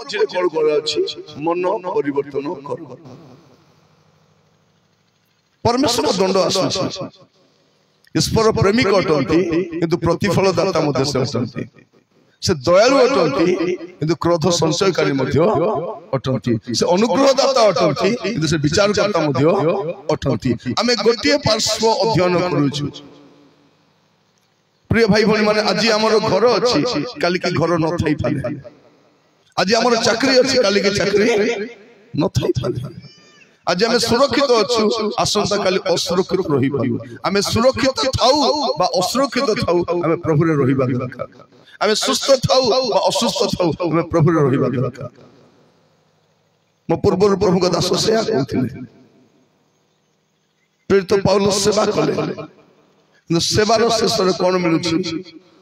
ମଝିରେ କଣ କରାଯାଉଛି ମନ ପରିବର୍ତ୍ତନ କର। परमेश्वर दंड आसुछि ईश्वर प्रेमिक अटंती किंतु प्रतिफल दाता मध्य से अटंती से दयालु अटंती किंतु क्रोध संशयकारी मध्य अटंती से अनुग्रह दाता अटंती किंतु से विचारकर्ता मध्य अटंती। आमे गोटिए पार्श्व अध्ययन करूछु प्रिय भाई भणी माने आज हमर घर अछि काली के घर न थाई पारे आज हमर चाकरी अछि काली के चाकरी न थाई पारे आज आम सुरक्षित अच्छु आसंता काली असुरक्षित रही पारू आम सुरक्षित थाऊ बा असुरक्षित थाऊ आम प्रभु रे रहिबा दरकार आम सुस्थ थाऊ बा असुस्थ थाऊ आम प्रभु रे रहिबा दरकार। मो पूर्व प्रभु का दास से कहथिले प्रेरित पौलुस सेवा कले किंतु सेवार शेष रे कोन मिलुछि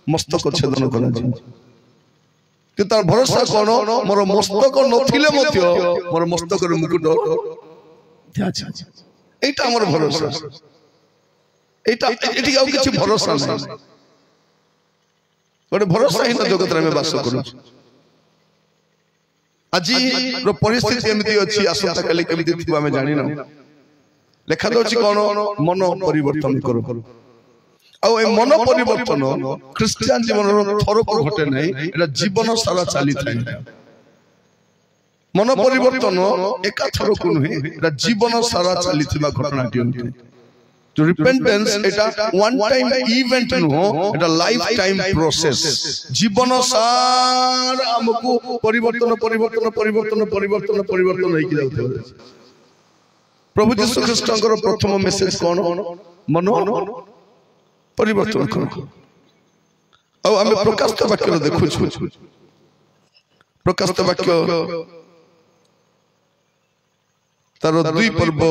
मस्तक छेदन करा कि तार भरोसा कोन मोर मस्तक नथिले मध्य मोर मस्तक रे मुकुट এইটা আমার ভরসা এইটা এটি আর কিছু ভরসা নাই গোটে ভরসাহীন জগতরে আমি বাস করুছি। আজি র পরিস্থিতি এমতি ଅଛି আসন্তা কালি কেমতি থিব আমি জানি না লেখা দଉଛି কোন মন পরিবর্তন কর ଆଉ ଏ ମନ ପରିବର୍ତ୍ତନ ଖ୍ରୀଷ୍ଟିଆନ ଜୀବନର ଥରକୁ ଘଟେ ନାହିଁ ଏଟା ଜୀବନ ସାରା ଚାଲିଥାଏ। मन परिवर्तन एका थर को नुहे एटा जीवन सारा चलीथिबा घटनाटी होते तो रिपेंटेंस एटा वन टाइम इवेंट नुहो एटा लाइफ टाइम प्रोसेस जीवन सारा हमको परिवर्तन परिवर्तन परिवर्तन परिवर्तन परिवर्तन होई कि जाउथे। प्रभु यीशु ख्रीष्टଙ୍କର प्रथम मेसेज कोन मन परिवर्तन करो आ हम प्रकाशित वाक्य देखु प्रकाशित वाक्य तार दुई पर्व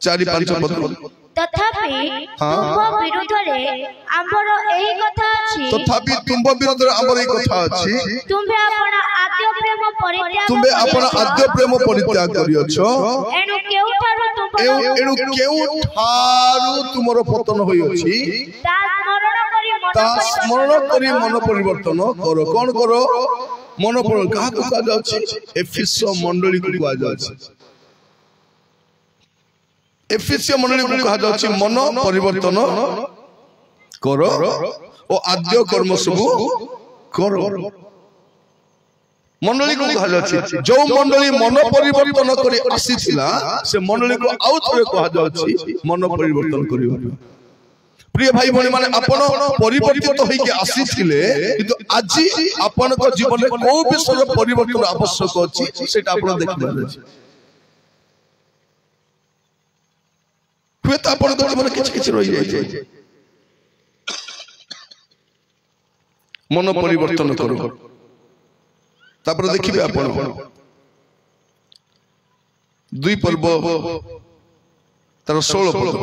4-5 पद तथापि तुम विरुद्ध रे आंबर एही कथा अछि तथापि तुम विरुद्ध रे आंबर एही कथा अछि तुम्हे अपना आद्य प्रेम परित्याग करियछो एनु केउ थारु तुमरो पतन होई अछि ता स्मरण करी मन परिवर्तन करो कोन करो मन परिवर्तन कहा को कहा जाछि एफिसो मंडली को कहा जाछि एफिसिया मंडली को कहा जाछि मन परिवर्तन करो ओ आद्य कर्म सब करो मंडली को कहा जाछि जो मंडली मन परिवर्तन करी आसीथिला से मंडली को आउ थरे कहा जाछि मन परिवर्तन करियो। प्रिय भाई भणी माने आपण परिवर्तित होई के आसीथिले किंतु आजि आपण को जीवन में को विषय परिवर्तन आवश्यक अछि सेटा आपण देखबा अछि हुए तो आपण तो मन किछ रही जाय मन परिवर्तन करो तापर देखिबे आपण दुई पर्व तार 16 पद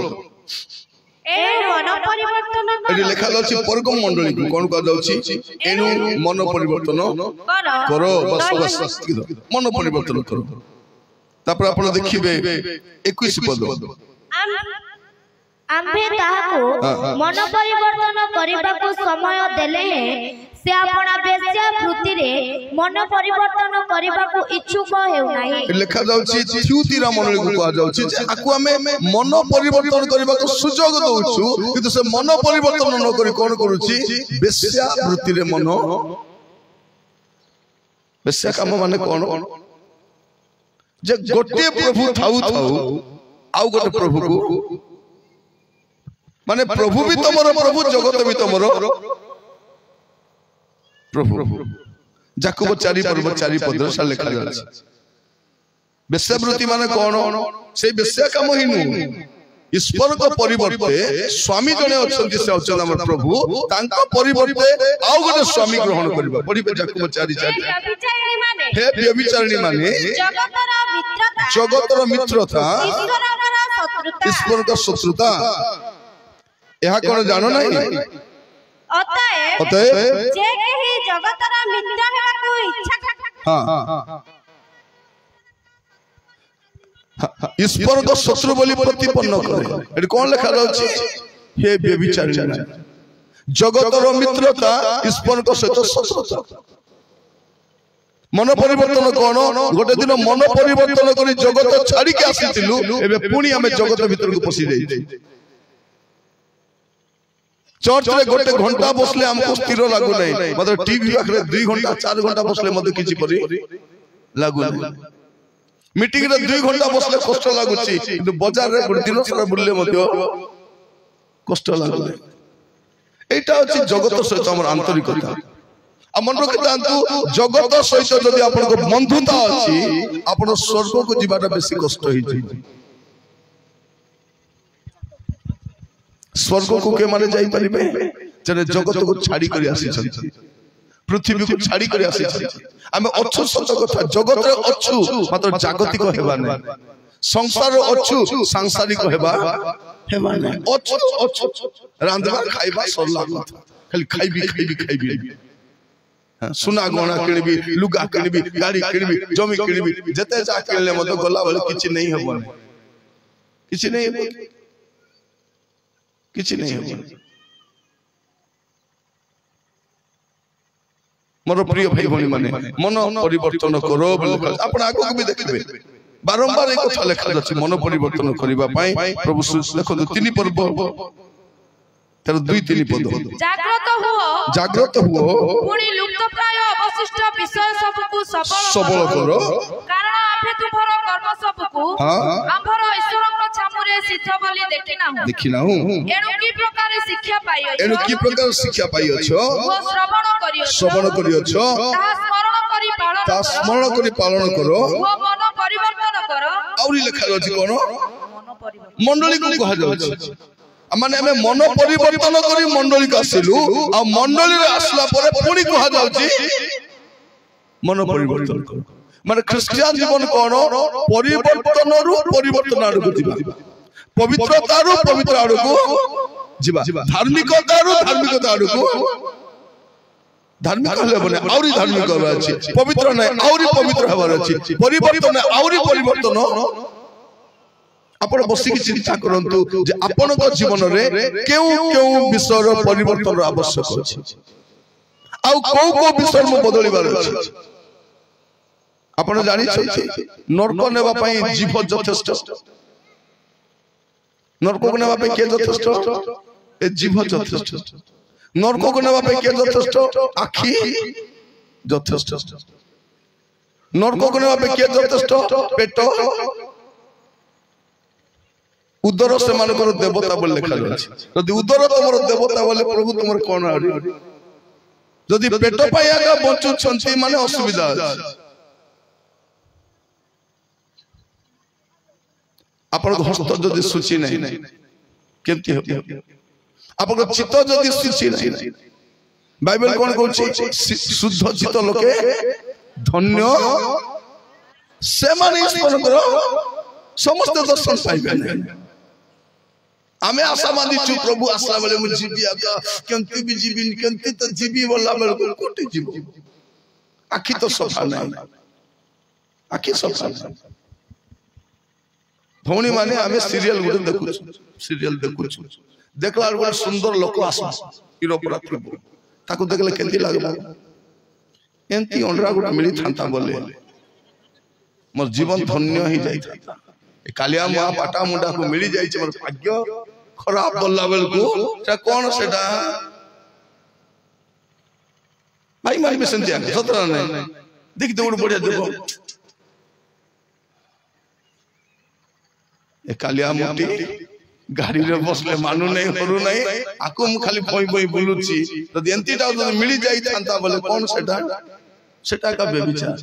एडी लेखा जाउछि परगम मंडली को कोन का जाउछि एनु मन परिवर्तन करो बस बस मन परिवर्तन करो तापर आपण देखिबे 21 पद आम्भे ताहाको मन परिवर्तन करिबाको समय देले हे से अपना बेस्या वृत्ति रे मन परिवर्तन करिबाको इच्छुक हेउ नाही लेखा जाउछि थ्युतिरा मंडली को कहा जाउछि जे आकु हमें मन परिवर्तन करिबाको सुजोग दउछु किंतु से मन परिवर्तन न करी कोन करूछि बेस्या वृत्ति रे मन बेस्या काम माने कोन जे गोटे प्रभु थाउ थाउ आउ गोटे प्रभु को माने प्रभु भी तमरो प्रभु जगत भी तमरो प्रभु जाकब 4 पर्व 4 पद से लिखा जाय बेश्यावृत्ति माने कोन से बेश्या काम ही नु ईश्वर को परिवर्ते स्वामी जने अछंती से अछन हमर प्रभु तांका परिवर्ते आउ गोटे स्वामी ग्रहण करबा पढिबे जाकब 4:4 हे व्यभिचारिणी माने जगतर मित्रता ईश्वर का शत्रुता यह कोन जानो नहीं अतएव जे केही जगतर मित्र हेबाकू इच्छा हां ईश्वर को शत्रु बोली प्रतिपन्न करे एटी कोन लिखा जाउछि हे व्यभिचारिणी जगतर मित्रता ईश्वर को सहित शत्रुता मन परिवर्तन कौन गोटे दिन मन परिवर्तन कर जगत छाड़ी के आसीथिलु एबे पुणी आमे जगत भीतर को पसी जाई चर्च रे गोटे घंटा बसले हमको स्थिर लागु नहीं मतलब टीवी पाखरे 2 घंटा 4 घंटा बसले मते किछि परि लागु नहीं मीटिंग रे 2 घंटा बसले कष्ट लागुछि किंतु बाजार रे दिन सारा बुलले मते कष्ट लागु नहीं एटा अछि जगत सहित हमर आंतरिकता आ मन रखि तांतु जगत सहित जदि आपन को बंधुता अछि आपन स्वर्ग को जीवाटा बेसी कष्ट होई छै स्वर्ग को के माने जाई परिबे जने जगत को छाड़ी करी आसी छथि पृथ्वी को छाड़ी करी आसी छथि हमें अच्छु सत कथा जगत रे अच्छु मात्र जागतिक हेबा नै संसार अच्छु सांसारिक हेबा नै अच्छु अच्छु रांधवा खाइबा सरला कथा खाली खाइबी सुना गहना किनबी लुगा किनबी गाड़ी किनबी जमी किनबी जते जा किनले मत गला वाले किछि नहीं हेबो किछि नहीं हेबो किछि नहीं हेबो मोर प्रिय भाई भणी माने मन परिवर्तन करो आपण आगो भी देखबे बारंबार एक कथा लेखा अछि मन परिवर्तन करिबा पई प्रभु देखो तीन पर्व तेरे 2-3 पद जागृत हुओ पुणी लुप्त प्राय अवशिष्ट विषय सबकु सबल करो कारण आफे तुमर कर्म सबकु आंभर ईश्वरक छामुरे सिद्ध बोली देखिना हूं एनु की प्रकार शिक्षा पाइयो छ वो श्रवण करियो छ ता स्मरण करी पालन करो वो मन परिवर्तन करो औरी लेखा अछि कोन मंडली को कहा जाउछ माने हमें मन परिवर्तन करी मंडली का आसिलु आ मंडली रे आसला परे पुणी कहा जाउची मन परिवर्तन करो माने ख्रिस्टियन जीवन कोन परिवर्तन रु परिवर्तन आडको दिबा पवित्रता रु पवित्र आडको जिबा धार्मिकता रु धार्मिकता आडको धार्मिक हले बने औरी धार्मिक होबा अछि पवित्र नै औरी पवित्र होबा अछि परिवर्तन औरी परिवर्तन आपण बसी की चिंता करंतु जे आपण को जीवन रे केउ विषय परिवर्तन आवश्यक अछि आउ को विषय में बदलिबार अछि आपण जानि छै नरक नेबा पई जीव यथेष्ट नरक को नेबा पई के यथेष्ट ए जीव यथेष्ट नरक को नेबा पई के यथेष्ट आखी यथेष्ट नरक को नेबा पई के यथेष्ट पेट उदर से मानकर देवता बोल लिखा अछि यदि उदर तमर देवता बोले प्रभु तमर कोन आडी यदि पेट पाया का बंचु छंती माने असुविधा अछि आपण हस्त यदि सूची नहीं केमति हो आपण चित्त यदि सूची नहीं बाइबल कोन कहछि शुद्ध चित्त लोके धन्य से माने स्मरण करो समस्त दर्शन पाइबे नहीं आमे आशा बांधी छु प्रभु आशा बेले मु जीवी आका केंति भी जीवी केंति तो जीवी बोला बेले कोटी जीव आखी तो सफा नहीं आखी सफा भौणी माने आमे सीरियल गुड देखु देखला गोटे सुंदर लोक आसा हीरो पूरा प्रभु ताको देखले केंति लागला एंती अंडरा गुड मिली थांता बोले मोर जीवन धन्य ही जाई था कालिया मुआ पाटा मुंडा को मिली जाई छ मोर भाग्य खराब बोलला बेल को ता कोन सेटा भाई मारी में संध्या सतरा नहीं देख दौड़ बढ़िया देखो ए कालिया मुटी गाड़ी रे बसले मानु नहीं करू नहीं आको मु खाली भई भई बुलुची तो एंती ता मिली जाई थांता बोले कोन सेटा का बेविचार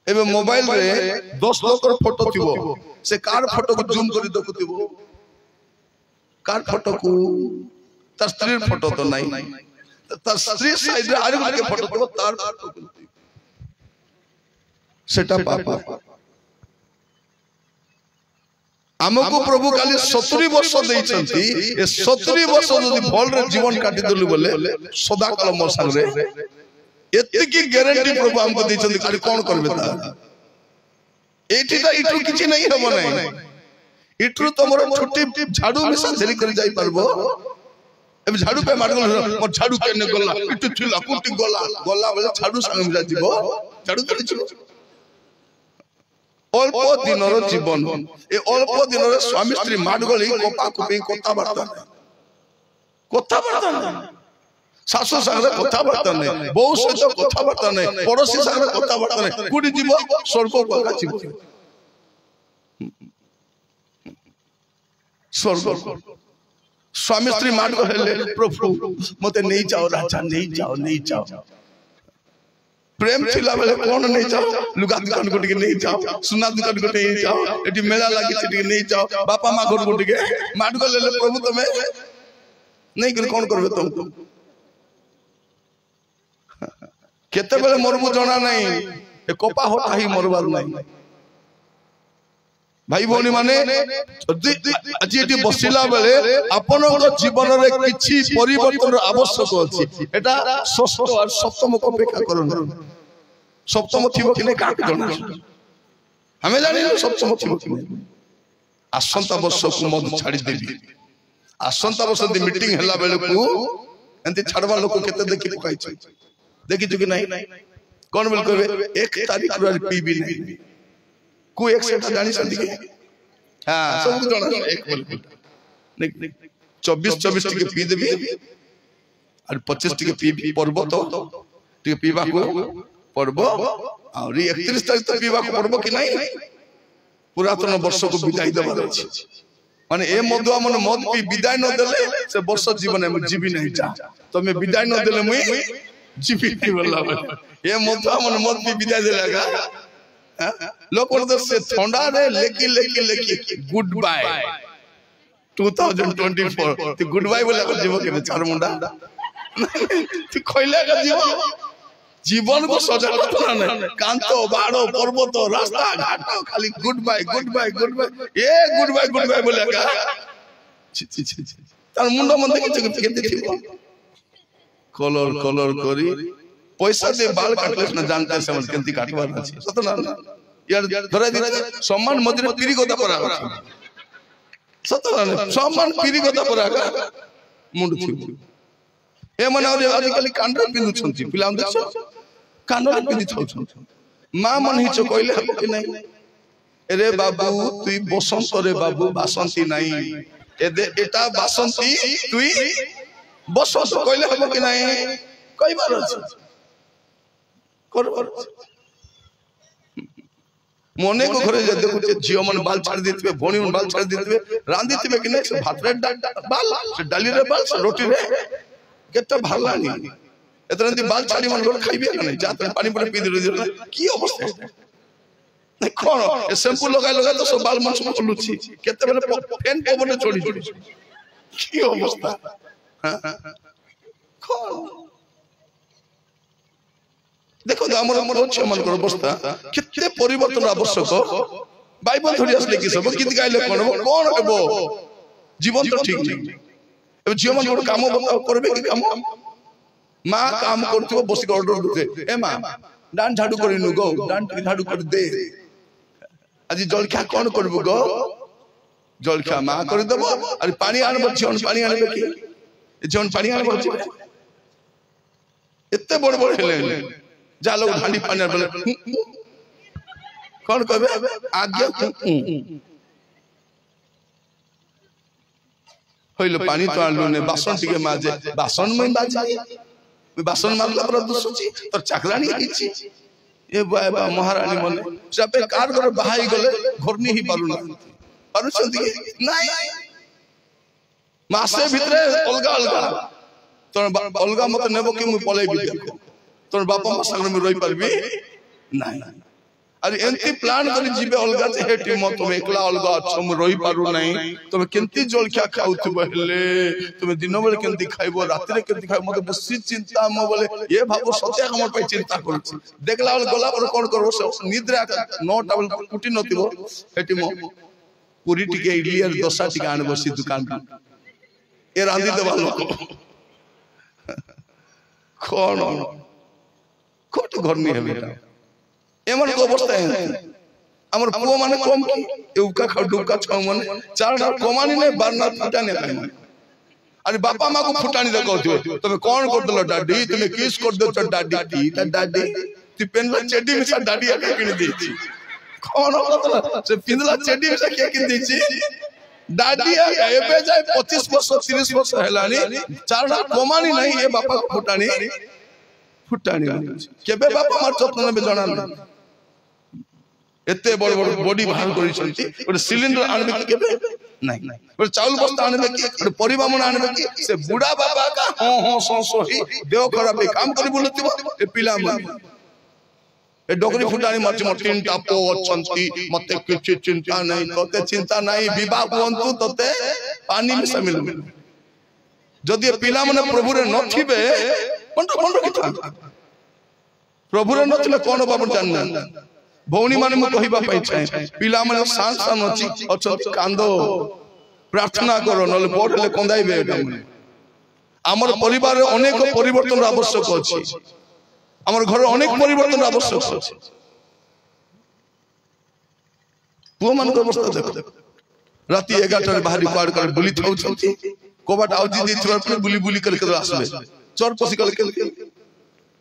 एबे मोबाइल रे 10 लोकर फोटो थिबो से कार फोटो को जूम करी देखुथिबो कार फोटो को तार स्त्री फोटो तो नहीं तार स्त्री साइड रे आरे के फोटो तो तार फोटो सेटा पापा हमको प्रभु काली 70 वर्ष देई छंती ए 70 वर्ष जदी भल रे जीवन काटी दलु बोले सदा काल मोर संग रे एते की गारंटी प्रभु हमको दै छंती खाली कोन करबे ता एठी ता इटू किछि नहीं हम नहीं इटू तमरो छोटी झाड़ू मिसा झरी कर जाई परबो अब झाड़ू पे मार मोर झाड़ू केने गला इटु थिला कुटी गला गला बेले झाड़ू संग मिला जीव झाड़ू करे छिलो अल्प दिनर जीवन ए अल्प दिनर स्वामी स्त्री मार गली कोपा कोपी कथा बार्ता नहीं सासु संगे कथा बार्ता नहीं बहु सहित कथा बार्ता नहीं पड़ोसी संगे कथा बार्ता नहीं कुटी जीव स्वर्ग गला जीव स्वर्ग स्वामी स्त्री मार गले प्रभु मते नहीं जाओ राजा नहीं जाओ प्रेम थिला बेले कोन नहीं जाओ लुगा दुकान को टिके नहीं जाओ सुना दुकान को नहीं जाओ एटी मेला लागी टिके नहीं जाओ बापा मां घर को टिके मार गले प्रभु तमे नहीं कर कोन करबे तुम केते बेले मरबु जणा नहीं ए कोपा होता ही मरबार नहीं भाई भौणी माने आज ये बसिला बेले आपन जीवन रे किछि परिवर्तन आवश्यक अछि एटा षष्ठ और सप्तम को अपेक्षा करन सप्तम थिबो कि नै का जणा हमें जानि सप्तम थिबो कि नै आसंता वर्ष को मद छाड़ी देबी आसंता वर्ष दी मीटिंग हला बेले को एंती छाड़वा लोक केते देखि पकाई छै देखि छु कि नै कोन बोल कहबे 1 तारीख रो पीबी नै को एक से जानी संदी के हां सब जणा एक बोल नहीं 24 टिके पी देबी और 25 टिके पी पर्व तो टिके पीबा को पर्व और 31 तारीख तो पीबा को पर्व कि नहीं पुरातन वर्ष को विदाई देबा अछि माने ए मधुआ मन मद पी विदाई न देले से वर्ष जीवन में जीवी नहीं जा तो मैं विदाई न देले मुई जीवी नहीं बोला ए मधुआ मन मद पी विदाई देलागा लोग से ठंडा रे लेकी गुड बाय 2024 तो गुड बाय बोला को जीव के चार मुंडा तू खोइला का जीवन को सजा करना नहीं कांतो बाड़ो पर्वत रास्ता घाट खाली गुड बाय ए गुड बाय बोला का तार मुंडा मन देखि केते थिबो कलर करी पैसा दे बाल काटले ना जानता से मन केंती काटवार अछि सत ना यार धरा दि सम्मान मदिर पीरी गोदा परा सत ना सम्मान पीरी गोदा परा मुंड थि ए मन आज कल कांडा पिंदु छंती पिलाम देछ कांडा पिंदि छौ मां मन हिच कहले हबो कि नहीं अरे बाबू तुई बसंत रे बाबू बासंती नहीं एटा बासंती तुई बसंत कहले हबो कि नहीं कई बार अछि करबर मोने को घरे जे देखु झियो मन बाल छाड़ देतबे भोणी मन बाल छाड़ देतबे रांदी देतबे कि नहीं भात रे बाल से डाली रे बाल से रोटी रे केते भाला नहीं एतन दी बाल छाड़ी मन घर खाइबे कि नहीं जात पानी पड़े पी दे की अवस्था नहीं कोन ए शैम्पू लगा तो सब बाल मन सब लुची केते बेले फैन पवने छोड़ी की अवस्था कोन देखो हमर अच्छे मन कर अवस्था केते परिवर्तन आवश्यक बाइबल थोड़ी असले कि सब गीत गाइले कोन हेबो जीवन तो ठीक नहीं अब जीवन को काम बताओ करबे कि काम मां काम करथिबो बसी के ऑर्डर दे ए मां डान झाड़ू करिनु गो डान झाड़ू कर दे आज जलखा कोन करबो गो जलखा मां कर देबो अरे पानी आनबो जीवन पानी आनबे कि जीवन पानी आनबो एते बड़ हेले जा लोग हांडी पानी बोले कौन कहबे आज्ञा होइलो पानी तो आलू ने बासन टिके माजे बासन में बाजे बासन मारला पर दुसुची तोर चाकरानी किछि ए बाबा महारानी मन सबे कार कर बहाई गले घरनी ही पालुना पारुछंती नाही मासे भितरे अलगा तोर अलगा मत नेबो कि मु पलै भी देखो तोर बापा मा संग में रही परबी नहीं अरे एंती प्लान करी जीबे अलगा से हेटी म तुम एकला अलगा छम रही पारु नहीं तुम केंती जलखिया खाउथबे हेले तुम दिन बेले केंती खाइबो रात रे केंती खाइबो मते बसी चिंता म बोले ये भाबो सत्य हमर पे चिंता करछि देखला गला पर कोन करबो निद्रा नो टावल कुटी नथिबो हेटी म पूरी टिके इडली और डोसा टिके आन बसी दुकान ए रांदी देबा लोक कोन कोट घर में है बेटा एमन को अवस्था है हमर पुओ माने कम की एउका खा डुका छ माने चार ना कमानी ने बारना फटा ने खाई अरे बापा माँ को फुटानी देखो तुम कौन कर दलो डाडी तुम किस कर दो डाडी डाडी तू पेनला चेडी में डाडी आके किन देची कौन होता से पिंदला चेडी में क्या किन देची डाडी एबे जाय 25 वर्ष 30 वर्ष हेलानी चारना कमानी नहीं ये बापा को फुटानी केबे बापा मार चतन में जणा एते बड़ बड़ बॉडी बाहर करी छंती और सिलिंडर आनबे की केबे नहीं और चावल बस्ता आनबे की और परिबा मन आनबे की से बुढ़ा बाबा का हो सो ही देव खराब काम करी बोलतिबो ए पिला मन ए डोगरी फुटानी मारची मटिन टापो छंती मते किछ चिंता नहीं तोते चिंता नहीं विवाह होंतु तोते पानी में शामिल जदि पिला मन प्रभु रे नथिबे कोन किथा प्रभु रे नथिले कोन बाबू जानना भौनी माने मु कहिबा पाइ छै पिला माने शान शान अछि अछति कांदो प्रार्थना करो नले बोडले कंदाइबे एटा हमर परिवार रे अनेक परिवर्तन आवश्यक अछि हमर घर अनेक परिवर्तन आवश्यक अछि पु मन को अवस्था देखो राती 11 टा बाहरी क्वाड कर बुली थाउ छथि कोबाट आउजी दिथवा पर बुली बुली करके आसबे चोर पसी गले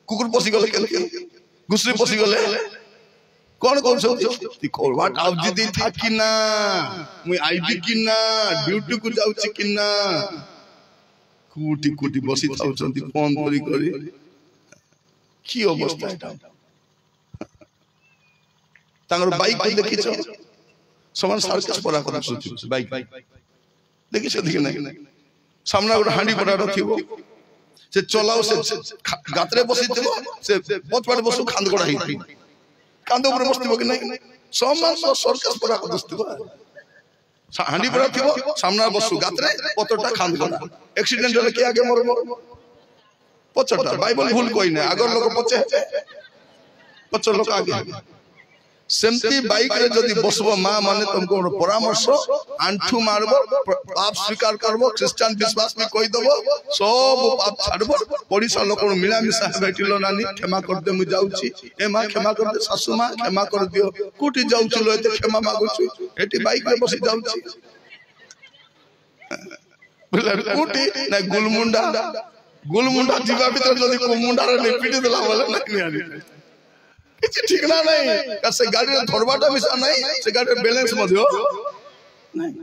कुकुर पसी गले गुसरी पसी गले कौन कौन ती कोबाट आउजी दी था कि ना मुई आईबी कि ना ड्यूटी को जाउ छी कि ना कुटी कुटी बसी थाउ छथि फोन करी की अवस्था एटा तांगर बाइक देखि छ समान सर्कस परा कर सोची बाइक देखि छ देखि नहीं सामने गोटे हांडी पटाटा थिबो से चलाओ से गातरे बसी थिबो से बहुत बड़े बसु खांद गोड़ा ही कांदो ऊपर बसथिबो कि नहीं समान सर्कस परा कर दस्थिबो हांडी परा थिबो सामने बसु गातरे पतटा खांद गोड़ा एक्सीडेंट होले के आगे मरबो पचटा बाइबल भूल कोई नहीं आगर लोग पचे पच लोग आगे सेमती बाइक रे जदी बसबो मां माने तुमको परामर्श आंठू मारबो पाप स्वीकार करबो क्रिश्चियन विश्वास में कोई दबो सब पाप छाड़बो पड़ीसा लोक मिला मिसा बैठिलो नानी क्षमा कर दे मु जाउची ए मां क्षमा कर दे सासू मां क्षमा कर दियो कुटी जाउची लो एते क्षमा मागुची एटी बाइक रे बसी जाउची बोले कुटी ना गुलमुंडा जीवा भीतर जदी को मुंडा रे पीटी देला बोले नहीं आनी किछि ठीक ना नहीं कसे गाड़ी रे धरबाटा मिसा नहीं से गाड़ी रे बैलेंस मध्य नहीं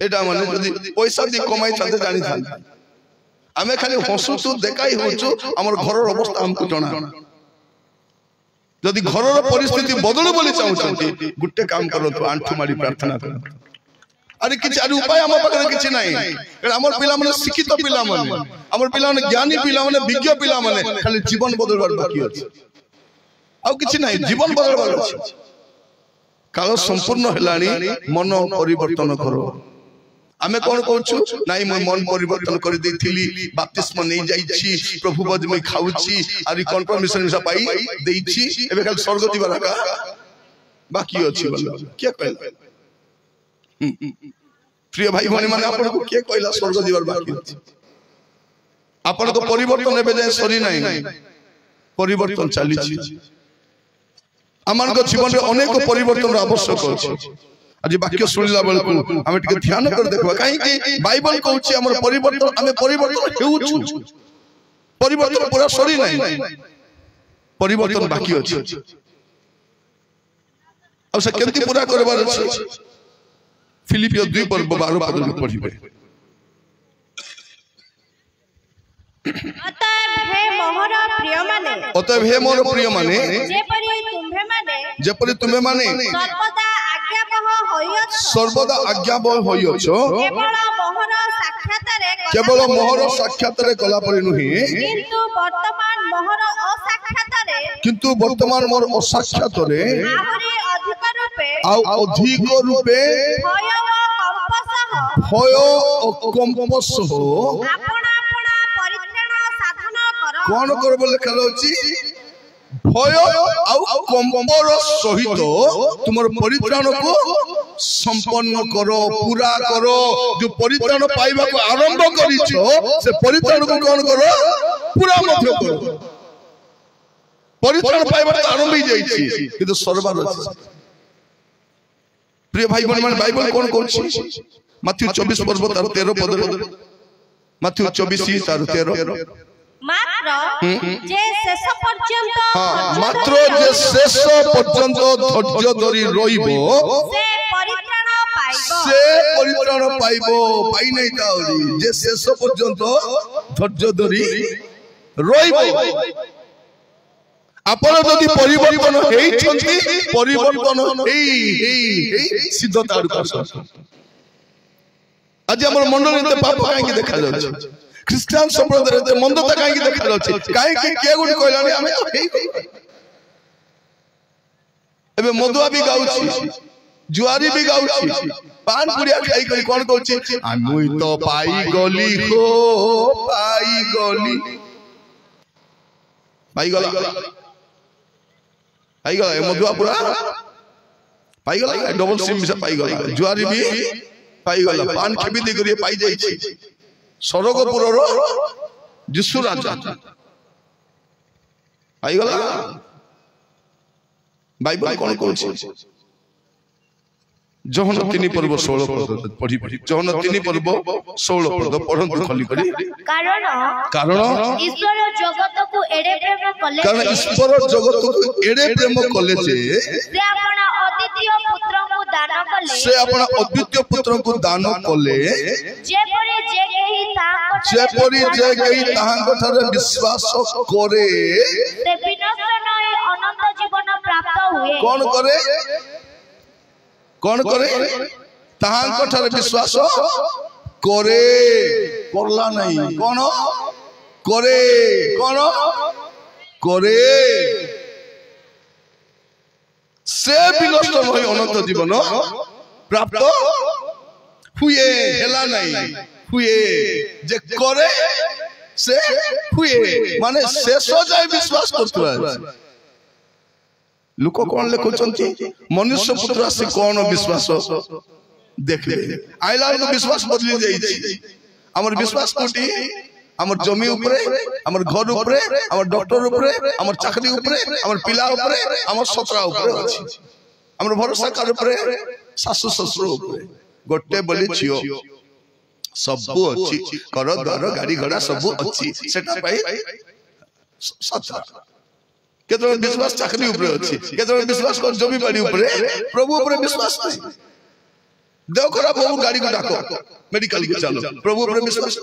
एटा माने जदी पैसा दी कमाई छते जानि था हमें खाली हसु तू देखाई होचु हमर घर रो अवस्था हमको जणा जदी घर रो परिस्थिति बदल बोली चाहउछंती गुट्टे काम करो तो आंठू मारी प्रार्थना करो अरे किछि अरे उपाय हम पाखरे किछि नाही हमर पिला माने शिक्षित पिला माने हमर पिला माने ज्ञानी पिला माने विज्ञ पिला माने खाली जीवन बदलबार बाकी अछि आउ किछि नाही जीवन बदलबार अछि काल संपूर्ण हेलानी मन परिवर्तन करो आमे कोन कहूछु नाही म मन परिवर्तन कर देथिली बपतिस्मा नै जाईछि प्रभु बद में खाउछि आरि कन्फर्मेशन मिसा पाई देइछि एबे खाली स्वर्ग दिबा का बाकी अछि बोल के कहल प्रिय भाई भनी माने आपन को के कहला स्वर्ग दिबार बाकी अछि आपन को परिवर्तन एबे जाय सरी नाही परिवर्तन चाली छी आमान को जीवन रे अनेक परिवर्तन आवश्यक अछि आज वाक्य सुनिला बेल को हम टिके ध्यान कर देखबा काहे कि बाइबल कहउछि हमर परिवर्तन हमें परिवर्तन हेउछु परिवर्तन पूरा सरी नाही परिवर्तन बाकी अछि अब से केंति पूरा करबार अछि फिलिपियो 2 पर 12 पद में पढ़िबे अतएव हे मोर प्रिय माने जेपरि तुम्हे माने सर्वदा आज्ञाबह होइछो केवल मोहर साक्षात रे कला परि नही किंतु वर्तमान मोर असाक्षात रे अधिक रूपे भय कंपस हो कौन कर बोले खेलोची भय आउ कंपर सहित तुमर परित्राण को संपन्न करो पूरा करो जो परित्राण पाइबा को आरंभ करिछो से परित्राण को कौन करो पूरा मध्य करो परित्राण पाइबा तो आरंभ ही जाईछि किंतु सर्वार अछि प्रिय भाई बहन माने बाइबल कौन कहछि मत्ती 24 पर्व 13 पद माथ्यू 24:13 मात्र जे शेष पर्यंत मात्र जे शेष पर्यंत धैर्य धरी रहिबो से परित्राण पाइबो पाई नै ताउरी जे शेष पर्यंत धैर्य धरी रहिबो आपण जदि परिवर्तन हेई छंती परिवर्तन हेई सिद्धता आडू आज हमर मंडली ते पाप काहे देखा जाउछ क्रिश्चियन संप्रदाय ते मंदता काहे देखा जाउछ काहे के गुडी कहलानी हमें तो हेई एबे मधुआ भी गाउछि जुआरी भी गाउछि पान पुड़िया खाई करी कोन कहउछि मुई तो पाई गली पाई गला मधुआ पूरा पाई गला डबल सिम से पाई गला जुआरी भी पाई गला पान खेबी दे करी पाई जाई छी सरगपुर रो जिसु राजा पाई गला बाइबल कोन कहउछि जहन 3 पर्व 16 पद पढ़ी जहन 3 पर्व 16 पद पढ़ंतु खली करी कारण ईश्वर जगत को एडे प्रेम कले कारण ईश्वर जगत को एडे प्रेम कले जे से अपना अद्वितीय पुत्र को दान कले से अपना अद्वितीय पुत्र को दान कले जेपरि जे केही ताहां ठारे विश्वास करे से विनाश नय अनंत जीवन प्राप्त हुए कौन करे ताहां ठारे विश्वास करे करला नहीं कौन करे से विनष्ट नय अनंत जीवन प्राप्त हुए हेला नहीं हुए जे करे से हुए माने शेष जाय विश्वास करतुआ लोक कौन लिखुचंती मनुष्य पुत्र से कौन विश्वास देखले आइला तो विश्वास बदली जाई छी हमर विश्वास कोटी हमर जमी ऊपरे हमर घर ऊपरे हमर डॉक्टर ऊपरे हमर चाकरी ऊपरे हमर पिला ऊपरे हमर सतरा ऊपरे अछि हमर भरोसा कर ऊपरे सासु ससुर ऊपरे गोटे बोली छियो सब अछि कर दर गाड़ी घोड़ा सब अछि सेटा पाई सतरा केतो विश्वास चाकरी ऊपर अछि केतो विश्वास को जमी बाड़ी ऊपर प्रभु ऊपर विश्वास नहीं देव खराब हो गाड़ी को डाको मेडिकल के चलो प्रभु ऊपर विश्वास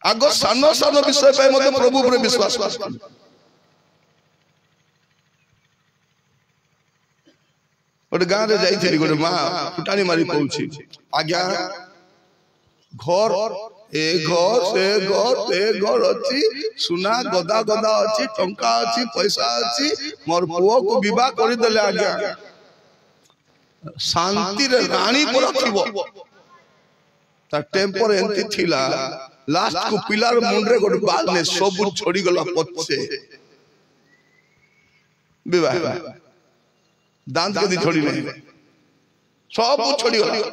आगो सानो सानो विषय पे मते प्रभु ऊपर विश्वास ओड गां रे जाई थी गोटे मां फुटानी मारी कहउछि आज्ञा घर ए घर से घर अछि सुना गदा गदा अछि टंका अछि पैसा अछि मोर पुओ को विवाह करि देले आज्ञा शांति रे रानी पर थिबो ता टेम्पर एंती थिला लास्ट को पिलर मुंडरे गोटे बाल ने सब छोड़ी गला पछे विवाह दांत के छोड़ी नहीं सब छोड़ी गला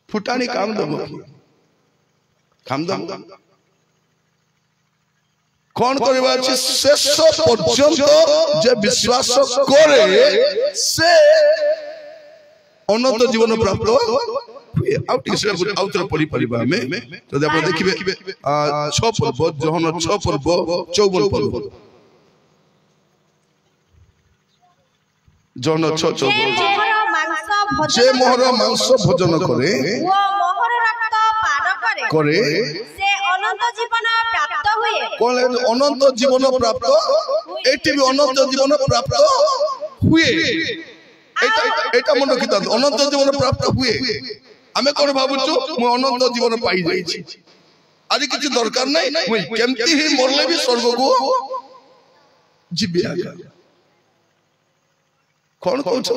फुटानी काम दबो कौन करबा अछि शेष पर्यंत जे विश्वास करे से अनंत जीवन प्राप्त आउट इसरा आउटर पढ़ी परिबा में तो आप देखिबे 6 पर्व जहन 6 पर्व 54 पर्व जहन 6 जे मोहर मांस भोजन करे वो मोहर रक्त पान करे से अनंत जीवन प्राप्त हुए कोन अनंत जीवन प्राप्त एटी भी अनंत जीवन प्राप्त हुए एटा मन रखिता अनंत जीवन प्राप्त हुए हमें कोन भाबुछु मु अनंत जीवन पाई जाई छी आदि किछि दरकार नै मु केमती ही मरले भी स्वर्ग को जीबे आगा कोन कहउछ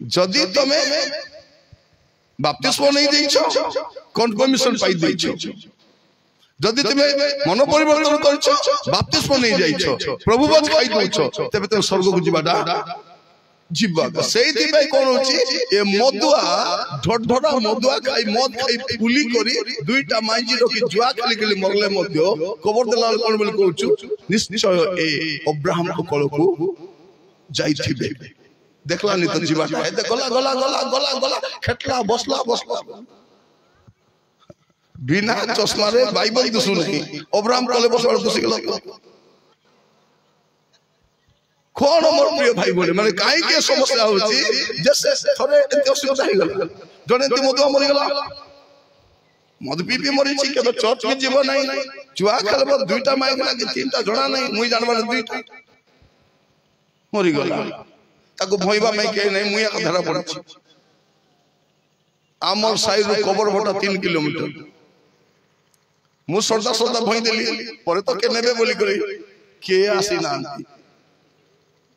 जदि तमे बपतिस्मा नहीं देइछो कन्फर्मेशन पाई देइछो जदि तमे मन परिवर्तन करछो बपतिस्मा नहीं जाइछो प्रभु बात खाई दोछो तबे त स्वर्ग को जीवाडा जीवा सेइति भाई कोन होची ए मदुआ ढढढा मदुआ खाई मद खाई पुली करी दुईटा मांजी रखी जुआ खेली खेली मरले मध्य कबर देला कोन बोल कहउछु निश्चय ए अब्राहम को कल को जाइथिबे देखला नहीं तो जीवा है गला गला गला गला गला खेटला बसला बसला बिना चश्मा रे बाइबल दुसु नहीं अब्राहम कले बस दुसि गला कोन मोर प्रिय भाई बोले माने काई के समस्या होची जैसे थरे एते असुविधा हे गला जने ते मधुआ मरि गला मधु पी पी मरि छी के चर्च में जीव नहीं जुआ खेलबो दुईटा माइक लागे तीनटा जणा नहीं मुई जानबा दुईटा मरि गला ताको भइबा में के नहीं मुई एक धरा पड़ी आमर साई रो कबर भटा 3 किलोमीटर मु सरदा सरदा भई देली परे तो के नेबे बोली करी के आसी नांती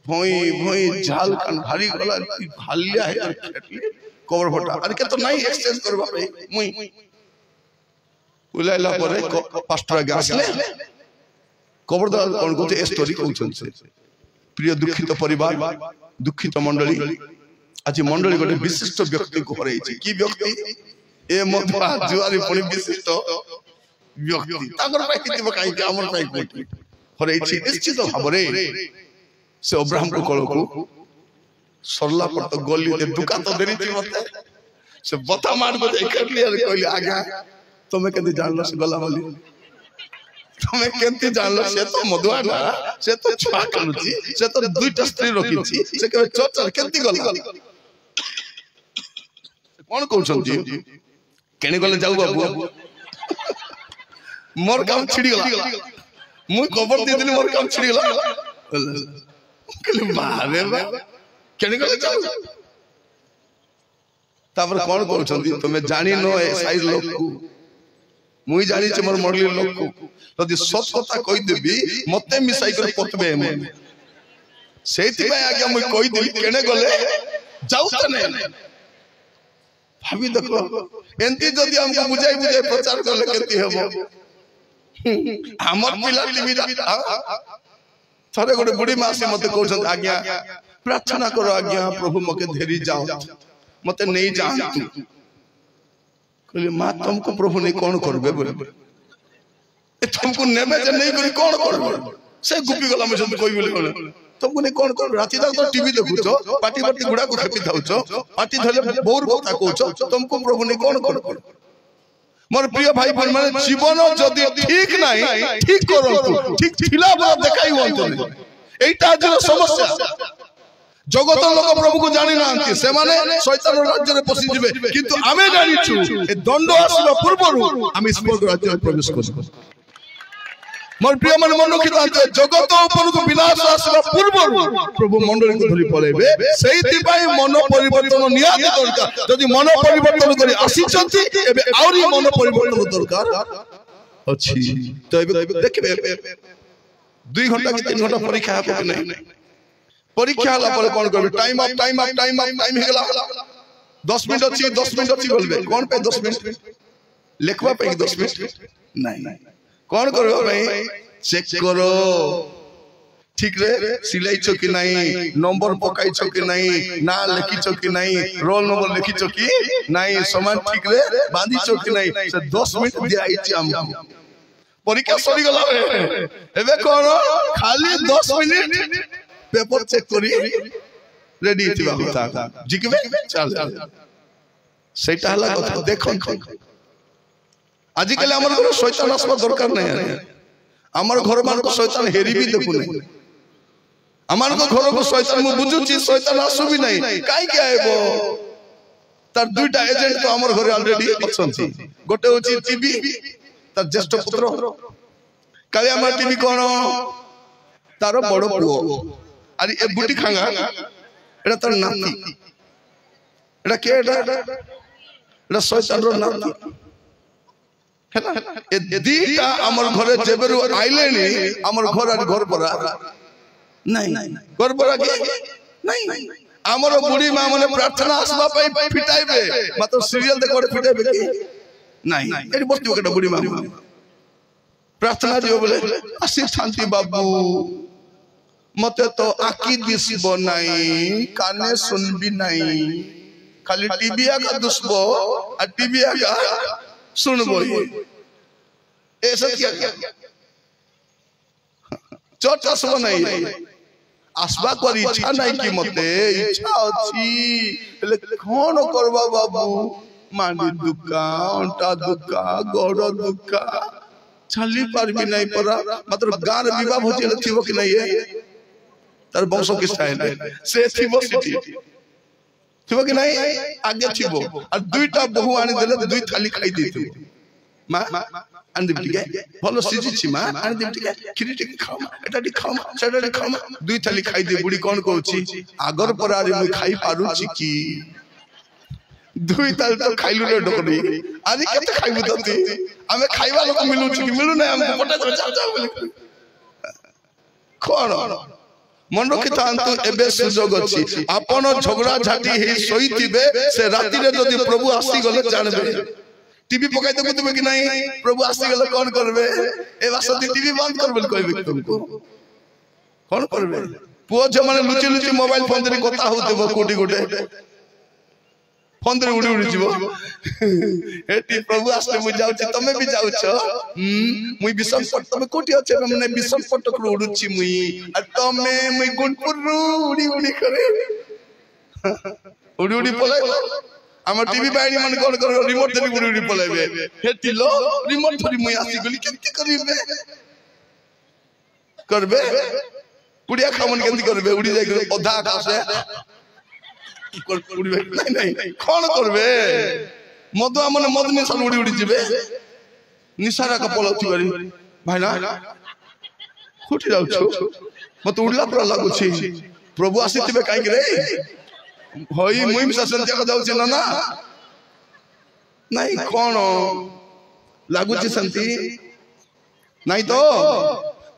भई भई झाल कान भारी गला भालिया है खेटली कबर भटा अरे के तो नहीं एक्सचेंज करबा पे मुई उलाइला परे पास्टर गासले कबर दा कोन कोते स्टोरी कहउछन से प्रिय दुखित परिवार दुखित मंडली आज मंडली गोटे विशिष्ट व्यक्ति को हरई की व्यक्ति ए मधुआ जुआरी पुणी विशिष्ट व्यक्ति तागर पाई किति काई के हमर पाई कोठी हरई निश्चित भाव रे से अब्राहम को कळ को सरला पर तो गली दे दुका तो देरी थी मते से बता मार को देख लिया कहली आगा तुमे कदी जानलो से गला वाली तुमे केंती जानलो से तो मधुआ ना से तो छुआ करूची से तो दुईटा स्त्री रखीची से के चर्च केंती गला कोन कहउछन जी केने गले जाऊ बाबू मोर काम छिड़ी गला मु खबर दे दिली मोर काम छिड़ी गला कहले मारे बा केने गले जाऊ तापर कोन कहउछन जी तुमे जानि न ए साइज लोग को मुई जानि छ मोर मडली लोग को यदि सच कथा कहि देबी मते मिसाई कर पतबे हम सेति भाई आगे मुई कहि देली केने गले जाऊ त नहीं भाभी देखो एंती जदि हमको बुझाई बुझाई प्रचार करले केती हेबो हमर पिला टीवी थरे गोटे बुढ़ी मासी मते कहउछन आज्ञा प्रार्थना करो आज्ञा प्रभु मके धेरी जाओ मते नहीं जानतु कहले मां तुमको प्रभु नहीं कौन करबे बोले ए तुमको नेबे जे नहीं करी कौन करबे से गुपी गला में सब कोई बोले तुमको नहीं कौन कर राती तक तो टीवी देखुछो पार्टी पार्टी गुडा को खेपी थाउछो पार्टी धले बहुत কথা कहउछो तुमको प्रभु नहीं कौन कर मोर प्रिय भाई बहन माने जीवन जदी ठीक नहीं ठीक करंतु ठीक थिला बा देखाई होंतो एटा जे समस्या जगत लोक प्रभु को जानि नांती से माने शैतान राज्य रे पसि जिवे किंतु आमे जानि छु ए दंड आसीबा पूर्वरु आमे स्वर्ग राज्य में प्रवेश करबो मोर प्रिय मन मन रखि तांते जगत ऊपर को विनाश आसीबा पूर्वरु प्रभु मंडली को धरि पळेबे सेति पई मन परिवर्तन नियात दरकार जदि मन परिवर्तन करी आसीचंती एबे आउरी मन परिवर्तन दरकार अछि तो एबे देखबे 2 घंटा कि 3 घंटा परीक्षा है कि नहीं परीक्षा हला पर कोन करबे टाइम अप हे गेला 10 मिनिट अछि बोलबे कोन पे 10 मिनिट लिखवा पे 10 मिनिट नहीं कोन करबो भाई चेक करो ठीक रे सिलाई छ कि नहीं नंबर पकाई छ कि नहीं ना लिखी छ कि नहीं रोल नंबर लिखी छ कि नहीं समान ठीक रे बांधी छ कि नहीं से 10 मिनिट दियाई छी हम परीक्षा सरी गेला एबे कोन खाली 10 मिनिट पेपर चेक करी रेडी थिबा होता जिकबे चल सेटा हला कथा देखन आज कल हमर घर शैतान आसबा दरकार नहीं हमर घर मान को शैतान हेरी भी देखु नहीं हमर को घर को शैतान मु बुझु छी शैतान आसु भी नहीं काई के आइबो तार दुईटा एजेंट तो हमर घर ऑलरेडी अछन छी गोटे होची टीवी तार ज्येष्ठ पुत्र काली हमर टीवी कोन तार बड़ पुओ अरे ए बुटी खांगा एटा तर नाती एटा के एटा शैतान रो नाती हैना ए दीटा हमर घरे जेबेरु आइलेनी हमर घर आ घर पर नहीं घर पर के नहीं हमर बुढ़ी मां माने प्रार्थना आसबा पई फिटाइबे मात्र सीरियल देख बड़े फिटाइबे की नहीं एडी बस्ती के बुढ़ी मां प्रार्थना दियो बोले आसी शांति बाबू मते तो आकी दिसबो नहीं काने सुनबी नहीं खाली टीवी आका दुसबो आ टीवी आका सुनबो ऐसा क्या चर्चा सब नहीं आसबा कर इच्छा नहीं कि मते इच्छा अछि ले कोन करबा बाबू मांडी दुका अंटा दुका गोड़ दुका चली पारबी नहीं परा मतलब गार विवाह भोजन थिबो कि नहीं है तार वंश के स्टाइल से थिबो सिटी थिबो कि नहीं आगे थिबो और दुईटा बहु आनी देले दुई थाली खाई देथु मां आनी दिके भलो सिजी छि मां आनी दिके खिरी टिक खाओ एटा टिक खाओ सेटा टिक खाओ दुई थाली खाई दे बुढ़ी कोन कहूची आगर पर आरे मुई खाई पारू छि की दुई ताल तो खाइलु रे डकरी आदि केते खाइबु तती हमें खाइबा लोक मिलु छि कि मिलु नै हमको पटा जाऊ जाऊ बोली कोन मन रखि तांतु एबे सुजोग अछि आपन झगड़ा झाटी हे सोईतिबे से राति रे जदी प्रभु आसी गले जानबे टीवी पकाई देबो तुमे कि नहीं प्रभु आसी गले कोन करबे ए बासती टीवी बंद करबे कहबे तुमको कोन करबे पुओ जे माने लुचि लुचि मोबाइल फोन दे कथा होतेबो कोटी गोटे फोन दे उड़ी उड़ी जीवो एटी प्रभु आस्ते मु जाउ छी तमे भी जाउ छ मुई विषम पट तमे कोटी अछि मने विषम पट को उडु छी मुई आ तमे मुई गुणपुर उड़ी उड़ी करे उड़ी उड़ी पलाय हम टीवी बाइनी मन कोन कर रिमोट धरि उड़ी उड़ी पलायबे हेटी लो रिमोट धरि मुई आसी गली केंती करिबे करबे पुड़िया खामन केंती करबे उड़ी जाय ओधा आकाश उड़ी नहीं नहीं कोन करबे मधुआ मन मद ने सन उड़ी उड़ी जिबे निसारा का पलौती करी भाई ना खुटी जाउ छ मत उड़ला पर लागु छी प्रभु आसीतिबे काई रे होई मुई मिशन जाका जाउ छी ना नहीं कोन लागु छी संती नहीं तो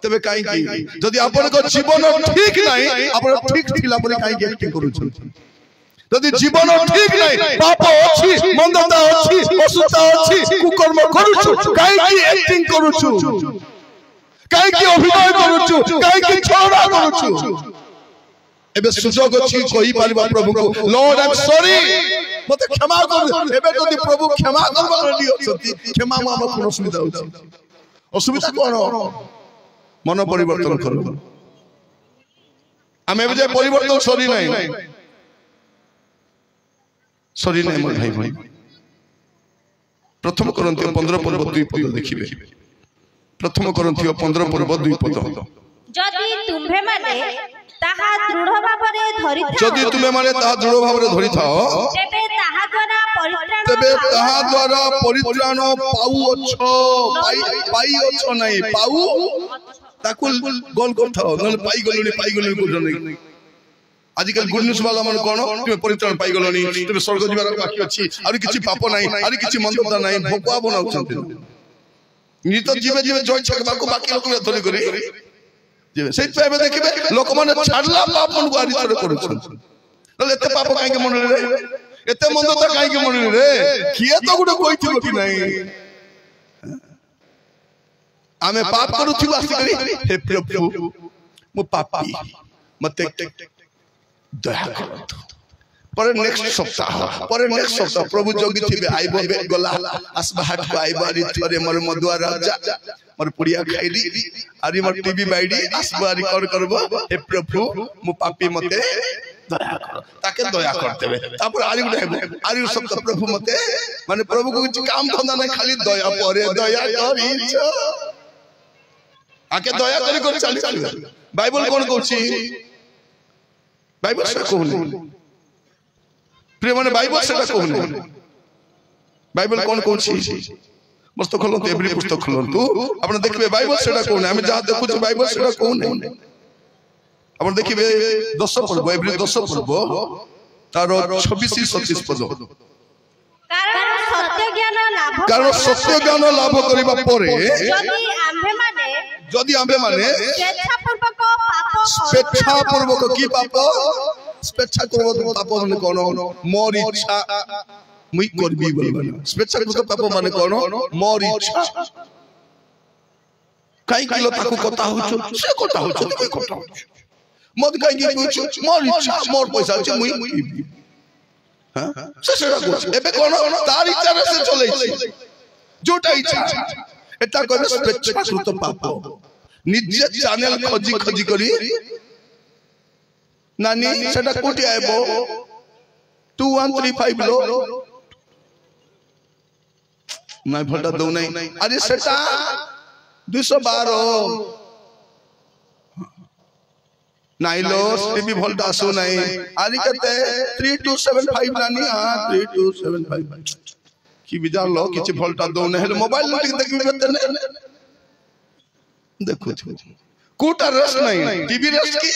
तबे काई की जदी आपन को जीवन ठीक नहीं आपन ठीक थिला पर काई की एक्टिंग करू छ यदि जीवन ठीक नहीं पाप अछि मंदता अछि असुता अछि कुकर्म करूछु काई की एक्टिंग करूछु काई की अभिनय करूछु काई की छोड़ा करूछु एबे सुजोग अछि कहि पारिबा प्रभु को लॉर्ड आई एम सॉरी मते क्षमा कर एबे यदि प्रभु क्षमा करबा रेडी अछि क्षमा मा कोनो सुविधा अछि असुविधा कोन मन परिवर्तन करू हम एबे जे परिवर्तन सरी नहीं सॉरी नहीं मोर भाई भाई प्रथम करंथियो 15 पर्व 2 पद देखिबे प्रथम करंथियो 15 पर्व 2 पद जदि तुम्हे माने ताहा दृढ़ भाबरे धरि थाओ जदि तुम्हे माने ताहा दृढ़ भाबरे धरि थाओ तेबे ताहा द्वारा परित्राण पाई अछो नहीं पाऊ ताकुल गोल कर थाओ न पाई गलुनी को नहीं आजकल गुड न्यूज वाला मन कोन तुमे परित्राण पाई गलनी तुमे स्वर्ग जीवार बाकी अछि आरि किछि पाप नाही आरि किछि मंदता नाही भोकवा बनाउ छथि नित जीवे जीवे जय छकबा को बाकी लोक धरि करी जे से पे देखबे लोक मन छाडला पाप मन को आरि चोर करू छथि तले एते पाप काई के मन रे एते मंदता काई के मन रे किए तो गुडे कोइथिबो कि नाही आमे पाप करू थिबो आसी करी हे प्रभु मो पापी मते दया करत पर नेक्स्ट सप्ताह प्रभु जोगी थिबे आइबो गला असबाहट को आइबारी थरे मोर मधुआ राजा मोर पुड़िया खाइली आरि मोर टीवी बाइडी असबारी करबो हे प्रभु मो पापी मते दया कर ताके दया करतेबे तापर आरि गुडे आरि सप्ताह प्रभु मते माने प्रभु को कुछ काम धंधा नहीं खाली दया परे दया करी छ आके दया करी चली बाइबल कोन कहूची बाइबल से कहूनी प्रिय माने बाइबल से कहूनी बाइबल कोन कहूची पुस्तक खोलंतु एवरी पुस्तक खोलंतु आपण देखबे बाइबल से कहूनी हम जहां देखु छी बाइबल से कहूनी आपण देखिबे 10 पर्व एवरी 10 पर्व तार 26 27 पद कारण सत्य ज्ञान लाभ करिबा परे जदि आम्भे माने स्वेच्छा पूर्वक की पाप स्वेच्छा पूर्वक पाप माने कोन मोर इच्छा मुई करबी बोलबा स्वेच्छा पूर्वक पाप माने कोन मोर इच्छा काई किलो ताको कथा होछु से कथा होछु कोई कथा होछु मत काई की होछु मोर इच्छा मोर पैसा छै मुई हां से सेरा कोछ एबे कोन तार इच्छा से चलै छै जोटा इच्छा एटा करे स्वेच्छा कृत पाप निज चैनल खोजी खोजी करी नानी सेटा कोटी आइबो 2135 लो नहीं भोल्टा दो नहीं अरे सेटा 212 नहीं लो टीवी भोल्टा आसो नहीं आरी कहते 3275 नानी हां 3275 की विचार लो किछ भोल्टा दो नहीं मोबाइल देखि देखो कोटा रस नहीं टीवी रस की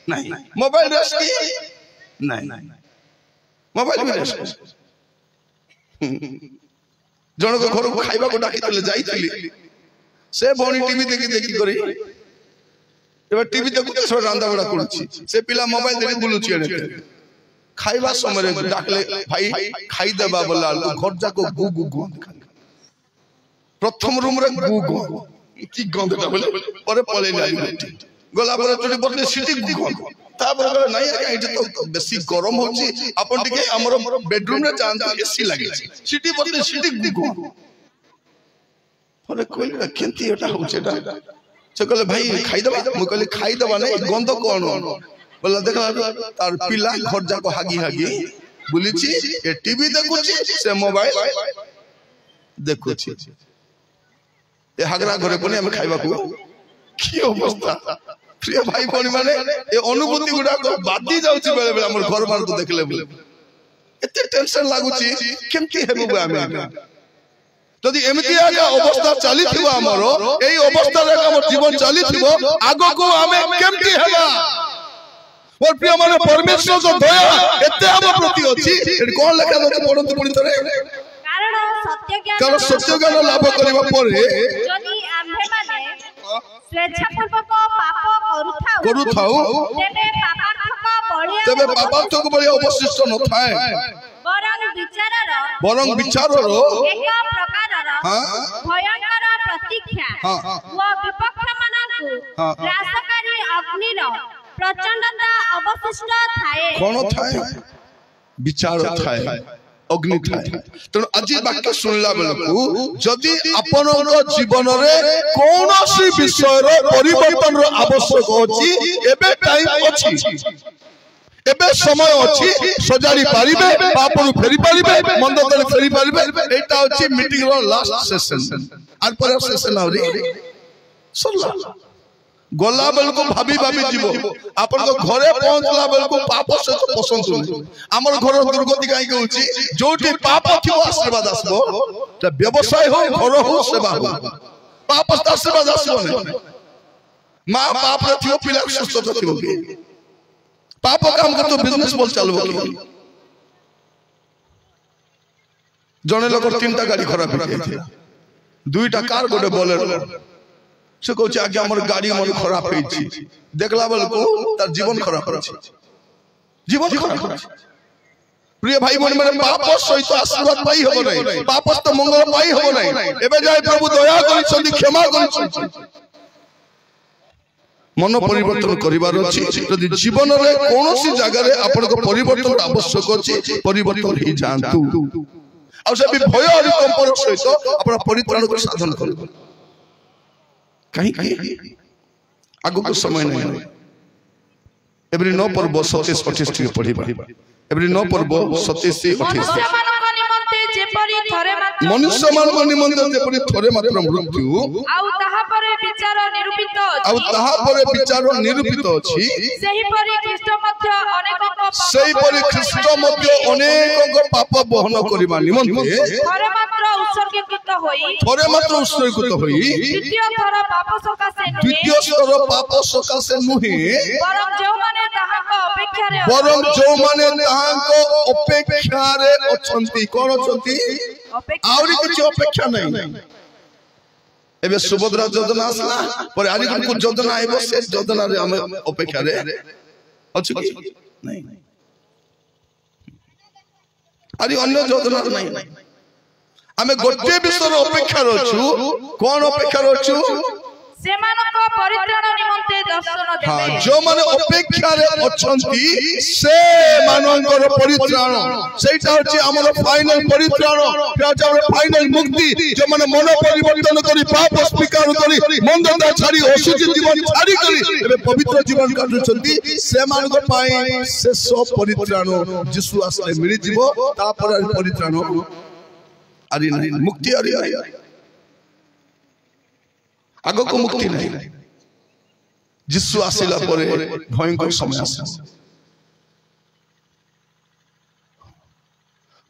नहीं मोबाइल रस की नहीं मोबाइल में रस जण को घर को खाइबा को डाकी तले जाईतली से भोनी टीवी देखि देखि करी एबा टीवी देखु के सब रांदा बड़ा करछि से पिला मोबाइल देखि बुलुछि एने खाइबा समय डाकले भाई खाई देबा बोला घर जाको गु गु गु प्रथम रूम रे गु गु की गंधटा बोले परे पळे लाइन गला पर चोटी बदले सिटी गु ता पर नहीं एठी तो बेसी गरम होछि अपन टिके हमर बेडरूम रे जान एसी लागे सिटी बदले सिटी गु परे कोइला केंती एटा होछेटा से कहले भाई खाई दबा मु कहले खाई दबा नहीं गंध कोन बोला देखला तार पिला घर जाको हागी हागी बुलिछि ए टीवी देखुछि से मोबाइल देखुछि ए हागरा घरे कोनी हम खाइबा को की अवस्था प्रिय भाई कोनी माने ए अनुभूति गुडा को बादी जाउछि बेले बेले हमर घर मार तो देखले बोले एते टेंशन लागुछि केमती हेबो आमे जदि एमिति आगा अवस्था चली थिबो हमरो एई अवस्था रे हमर जीवन चली थिबो आगो को आमे केमती हेबा और प्रिय माने परमेश्वर जो दया एते हम प्रति अछि एडी कोन लेखा दो पढंतु पुनी थरे कारण सत्य ज्ञान लाभ करबा परे जदि आम्भे माने स्वेच्छापूर्वक पाप करूथाउ तेबे पापार्थक बळिया अवशिष्ट न थाए बरं विचारर एक प्रकारर भयंकर प्रतीक्षा व विपक्ष मानकु रासकारी अग्निर प्रचंडता अवशिष्ट थाए कोन थाए विचार थाए अग्नि थाए त आज वाक्य सुनला बेलकु जदि आपनर जीवन रे कोनोसी विषय रो परिवर्तन रो आवश्यक अछि एबे टाइम अछि एबे समय अछि सजारी पारिबे पापरु फेरी पारिबे मंद तले फेरी पारिबे एटा अछि मीटिंग रो लास्ट सेशन आर पर सेशन आउरी सरला गोला बेल को भाभी भाभी जीवो आपन को घरे पहुंचला बेल को पाप से तो पसंद सुन हमर घर दुर्गति काई कहउची जोटी पाप थिबो आशीर्वाद आसबो त व्यवसाय हो घर हो सेवा हो पाप से आशीर्वाद आसबो ने मां पाप रे थिबो पिला सुस्त थिबो के पाप काम कर तो बिजनेस बोल चलबो जने लोक तीनटा गाड़ी खराब हो गई दुईटा कार गोटे बोलेरो से कहछि आगे हमर गाड़ी मन खराब होई छी देखला बेल को तार जीवन खराब होई छी जीवन खराब होई छी प्रिय भाई मन माने पाप सहित आशीर्वाद पाई होबो नै पाप तो मंगल पाई होबो नै एबे जाय प्रभु दया करि छथि क्षमा करि छथि मन परिवर्तन करिवार अछि यदि जीवन रे कोनोसी जगह रे आपन को परिवर्तन आवश्यक अछि परिवर्तन ही जानतु आ से भी भय और कंपर सहित अपना परित्राण को साधन करू कहीं आगो को समय नहीं एवरी 9 पर्व 27 28 के पढिबा एवरी 9 पर्व 27 से 28 मनुष्य मान निमंते जेपरि थोरे मात्र मृत्यु आउ ताहा परे विचार निरूपित अछि सेही परि ख्रीष्ट मध्य अनेक पाप बहन करिबा निमंते थोरे मात्र उत्सर्गीकृत होई द्वितीय थर पाप सकासे नुहे बरं जो माने ताहाक अपेक्षा रे अछंती कोन अछंती आउरी किछ अपेक्षा नहीं एबे सुभद्रा योजना आसला पर आरी को योजना आइबो से योजना रे हम अपेक्षा रे अछि कि नहीं आरी अन्य योजना नहीं हमें गोटे विषय अपेक्षा रछु कोन अपेक्षा रछु सेमानक परित्राण निमंते दर्शन देबे जो माने अपेक्षा रे अछंती से मानकर परित्राण सेटा होची हमर फाइनल परित्राण सेटा हमर फाइनल मुक्ति जो माने मन परिवर्तन करी पाप स्वीकार करी मंदता छाड़ी असुच जीवन छाड़ी करी एबे पवित्र जीवन काटुछंती से मानक पाई शेष परित्राण यीशु आसले मिली जीवो तापर परित्राण आरी नहीं मुक्ति आरी नहीं आगो को मुक्ति नहीं यीशु आसिला परे भयंकर समय आसे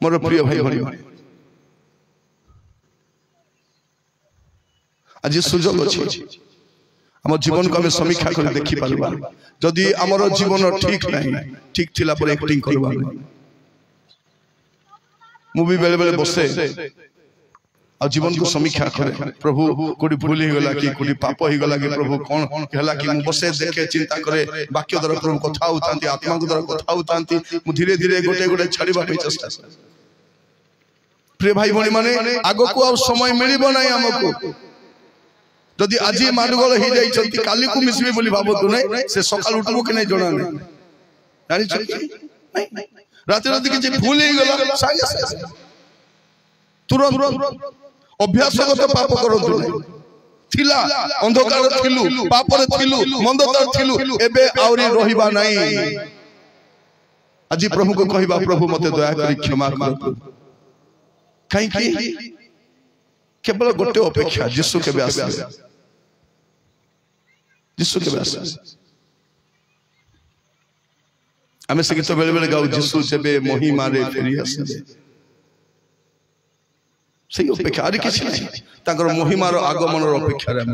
मोर प्रिय भाई भाई आज सुजोग अछि हम जीवन को हम समीक्षा कर देखि पालबा जदि हमर जीवन ठीक नहीं ठीक थिला पर एक्टिंग करबा मूवी बेले बेले बसे आ जीवन को समीक्षा करे प्रभु कोडी भूल ही गला कि कोडी पाप ही गला कि प्रभु कोन कहला कि मु बसे देखे चिंता करे वाक्य द्वारा प्रभु कथा होतांती आत्मा को द्वारा कथा होतांती मु धीरे धीरे गोटे गोटे छाड़ीबा पे चेष्टा प्रिय भाई भणी माने आगो को अब समय मिलिबो नै हमको जदि आज माडगोल ही जाई छंती काली को मिसबे बोली भाबतु नै से सकाल उठबो कि नै जणा नै जानि छ नै रात रात के भूल ही गला सागे तुरंत अभ्यासगत पाप करतु नै थिला अंधकार थिलु पापर थिलु मंदतार थिलु एबे आउरी रहिबा नै आज प्रभु को कहिबा प्रभु मते दया करी क्षमा कर काई की केवल गोटे अपेक्षा यीशु के व्यास यीशु के व्यास आमे से गीत बेले बेले गाउ यीशु जेबे महिमा रे फेरी आसे सही अपेक्षा आरी किछ नै ताकर महिमा रो आगमन रो अपेक्षा रे हम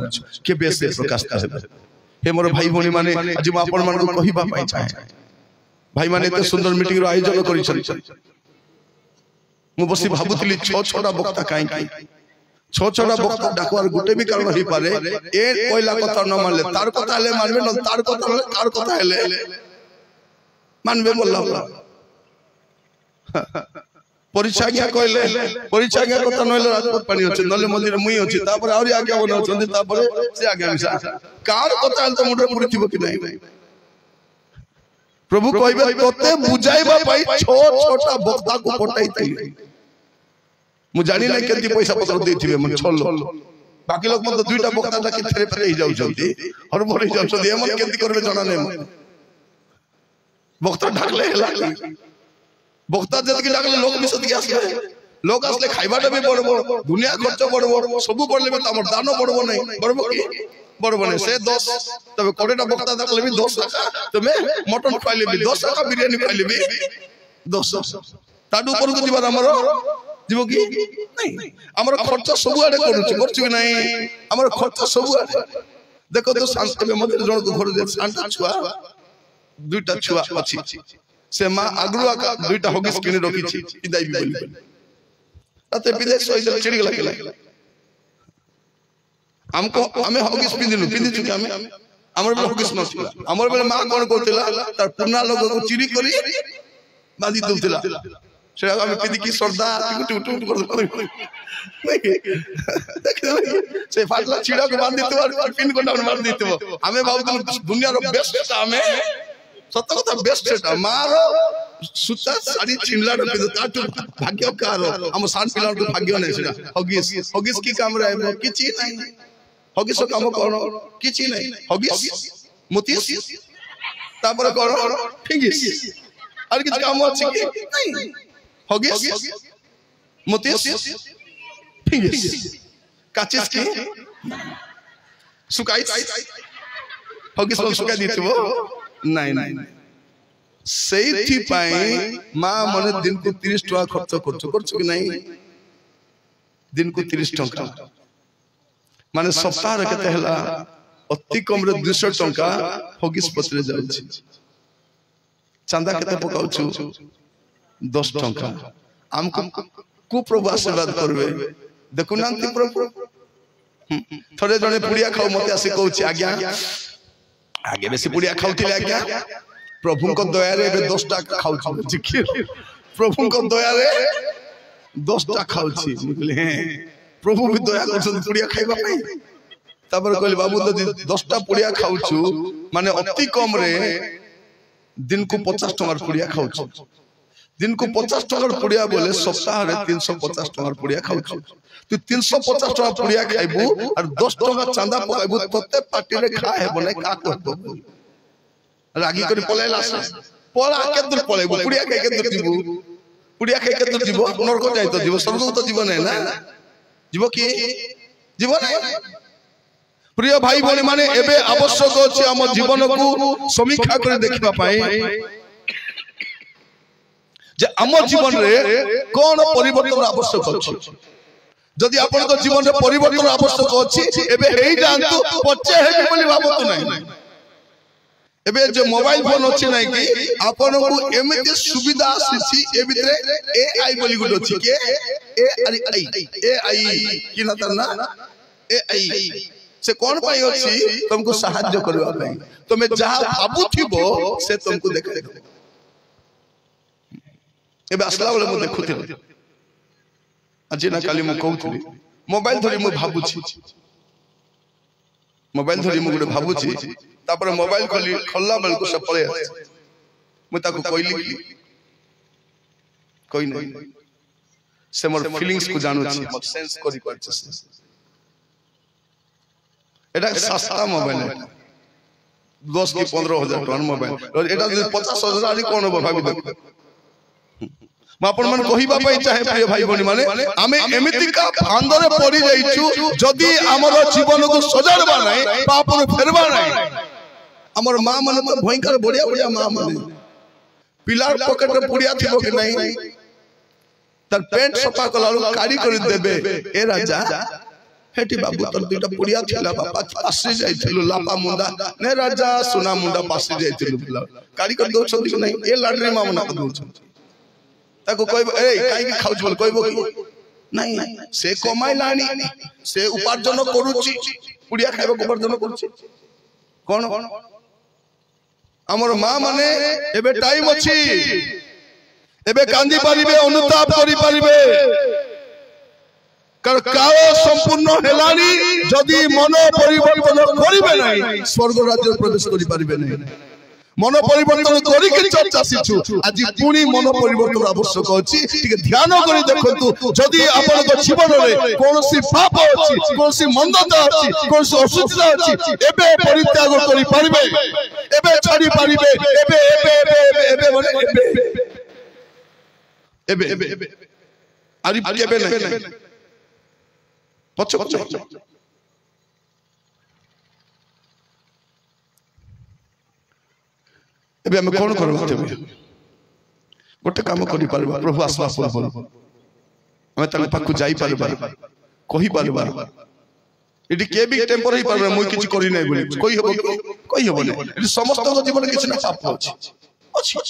केबे से प्रकाश करे हे मोर भाई भणी माने आज म आपन मन को कहिबा पाई चाहे भाई माने एते सुंदर मीटिंग रो आयोजन करि छै मु बसी भाबुतली छ छडा वक्ता काई की छ छडा वक्ता डाकवार गुटे भी कारण ही पारे ए पहिला कथा न मानले तार कथा ले मानबे न तार कथा हेले मानबे बोलला परिचाज्ञा कहले परिचाज्ञा कथा नले राजपथ पानी अछि नले मंदिर मुई अछि तापर आउरी आगे बन अछि तापर से आगे मिसा कार कथा त मुंडे पुरथिबो कि नै प्रभु कहबे तोते बुझाइबा पाई छ छोटा वक्ता को पटाइथि मु जानि नै केति पैसा पत्र देथिबे मन छलो बाकी लोग मन तो दुईटा वक्ता ता कि थेरे फेरे ही जाउ छथि और बोले जाउ छथि एमन केति करबे जाना नै वक्ता ढाकले हला वक्ता जत कि लागले लोग बिसत के आसले लोग आसले खाइबाटा भी बड़बो दुनिया खर्च बड़बो सब पड़ले बे हमर दानो बड़बो नै बड़बो की बड़बो नै से 10 तबे कोडेटा वक्ता देखले भी 10 टाका तमे मटन खाइले भी 10 टाका बिरयानी खाइले भी 10 ताडू ऊपर को दिबार हमर जीवो की नहीं हमर खर्च सब आडे करछु कि नहीं हमर खर्च सब आडे देखो तो शांत में मधुर जण को घर दे शांत छुआ दुईटा छुआ अछि से मां आगरुआ का दुईटा होगिस किने रखी छी पिदाई भी बोली अते विदेश होइले चिड़ी गेला हमको हमें होगिस पिंदी चुके हमें हमर बेले होगिस नथिला हमर बेले मां कोन करथिला तार पुरना लोग को चिड़ी करी बांधी दुलथिला से हमें पिंदी की सरदा टूट कर से फाटला चिड़ा को बांध देतो और पिन को डाउन मार देतो हमें बाबू दुनिया रो बेस्ट हमें सत्य कथा बेस्ट सेटा मारो सुता साड़ी छिनला रो पिदो ताटू भाग्य कार हम सान पिलार को भाग्य नै सेटा होगिस की काम रे किछि नै होगिस काम कोन किछि नै होगिस मोतिस तापर कोन फिंगिस और किछ काम अछि कि नै होगिस मोतिस फिंगिस काचिस की सुकाइस होगिस को सुका दितबो नहीं सेठी पाई मां मन दिन को 30 टका खर्च करछ कि नहीं दिन को 30 टका माने सप्ताह रे केते हला अति कम रे 200 टका होगिस पत्रे जाउछि चंदा केते पकाउछु 10 टका हमको को प्रभु आशीर्वाद करबे देखु नांती प्रभु थोड़े जने पुड़िया खाओ मते आसी कहउछि आज्ञा आगे बेसी पुड़िया खाउतिले आज्ञा प्रभु को दया रे 10 टका खाउछि जिखिर प्रभु को दया रे 10 टका खाउछि निकले प्रभु भी दया करछन पुड़िया खाइबा पई तबर कहले बाबू तो 10 टा पुड़िया खाउछु माने अति कम रे दिन को 50 टंकार पुड़िया खाउछ दिन को 50 टंकार पुड़िया बोले सप्ताह रे 350 टंकार पुड़िया खाउछ तू 350 टंका पुड़िया खाइबू और 10 टंका चांदा पकाइबू तते पार्टी रे खा हेबो नै का कहबो रागी करी पलाइला पला के दूर पलाइबू पुड़िया खाइ के दूर जीबू पुड़िया खाइ के दूर जीबो नरक जाय तो जीवो स्वर्ग तो जीवन है ना जीवो की जीवन है प्रिय भाई बोली माने एबे आवश्यक अछि हम जीवन को समीक्षा कर देखबा पाए जे हम जीवन रे कोन परिवर्तन आवश्यक अछि जदि आपन को जीवन रे परिवर्तन आवश्यक अछि एबे हेई जानतु पचे हेबी बोली भाबतु नै एबे जो मोबाइल फोन अछि नै कि आपन को एमिते सुविधा आसी ए भितरे एआई बोली गुड अछि के एआई कि न तरना एआई से कौन पाई अछि तुमको सहायता करबा पाई तुमे जहां भाबुथिबो से तुमको देखाइ दो एबे असला वाला मु देखुथिल आज ना काली मु कहउथली मोबाइल धरि मु भाबुछि मोबाइल धरि मु गुडे भाबुछि तापर मोबाइल खोलला बेल को सब पळे मु ताको कहली कोई नहीं से मोर फीलिंग्स को जानु छी मोर सेंस करि पाछे एटा सस्ता मोबाइल है 10 की 15,000 टन मोबाइल और एटा 50,000 आली कोन भाबी देख म अपन मन कहिबा पई चाहे प्रिय भाई बनी माने आमे एमिति का फांदरे पड़ी जाइछु जदी हमर जीवन को सजाड़बा नै पाप रे फेरबा नै हमर मां मन तो भयंकर बढ़िया बढ़िया मां मन पिलार पॉकेट रे पुड़िया थिबो कि नै तर पेंट सफा कलालो काडी कर देबे ए राजा हेटी बाबू तर दुटा पुड़िया थिला बापा पासे जाइथिलु लापा मुंडा ने राजा सोना मुंडा पासे जाइथिलु काडी कर दो छथि नै ए लाडरी मां मना कर दो छथि ताको कहबो ए काई के खाउछ बोल कहबो कि नहीं से कमाई लानी से उपार्जन करूची पुड़िया खाइबो उपार्जन करूची कोन हमर मां माने एबे टाइम अछि एबे कांदी पारिबे अनुताप करि पारिबे कर काल संपूर्ण हेलानी जदि मन परिवर्तन करिबे नै स्वर्ग राज्य प्रवेश करि पारिबे नै मन परिवर्तन करि के चर्चा सिछु आज पुनी मन परिवर्तन आवश्यक अछि ठीक ध्यान करि देखंतु जदि आपन को जीवन रे कोनसी पाप अछि कोनसी मंदता अछि कोनसी अशुद्धता अछि एबे परित्याग करि पारिबे एबे छाड़ी पारिबे एबे बोले एबे आरि केबे नै पछ एबे हम कोन करबा तेबे गोटे काम करि परबा प्रभु आश्वास बोल हम तक पाकु जाई परबा कहि परबा इडी के भी टेम्पर ही परबा मोय किछ करि नै बोली कोई हबो नै इडी समस्त जीवन किछ ना पाप अछि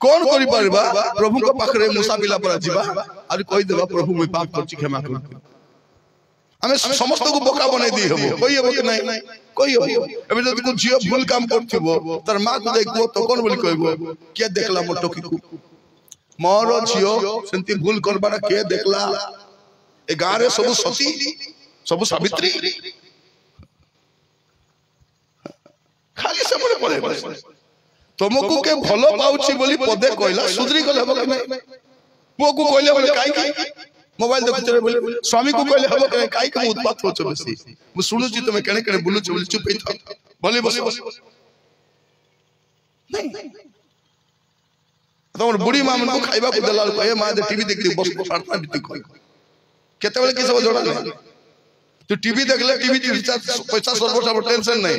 कोन करि परबा प्रभु को पाखरे मुसा बिला पर जीवा और कहि देबा प्रभु मोय पाप करछि क्षमा कर हमें समस्त को बोका बने दी हबो कोई हबो कि नहीं कोई हबो एबे जदि को जियो भूल काम करथिबो तर मां को देखबो तो कोन बोली कहबो के देखला मोटो की को मोर जियो सेंती भूल करबारा के देखला ए गारे सब सती सब सावित्री खाली सबरे पड़े बस तुमको के भलो पाउची बोली पदे कहला सुधरी गले हबो कि नहीं पो को कहले बोले काई मोबाइल देखते बोले स्वामी को कहले हबो काई के उत्पात होचो बेसी मु सुनु छी तुमे केने केने बुलु छी बोली चुप ही था बोले बस नहीं तमर बुढ़ी मां मन को खाइबा को दलाल कहे मां दे टीवी देख दी बस प्रार्थना बिती को केते बेले के सब जोड़ा नहीं तो टीवी देख ले टीवी रिचार्ज पैसा सर्व सब टेंशन नहीं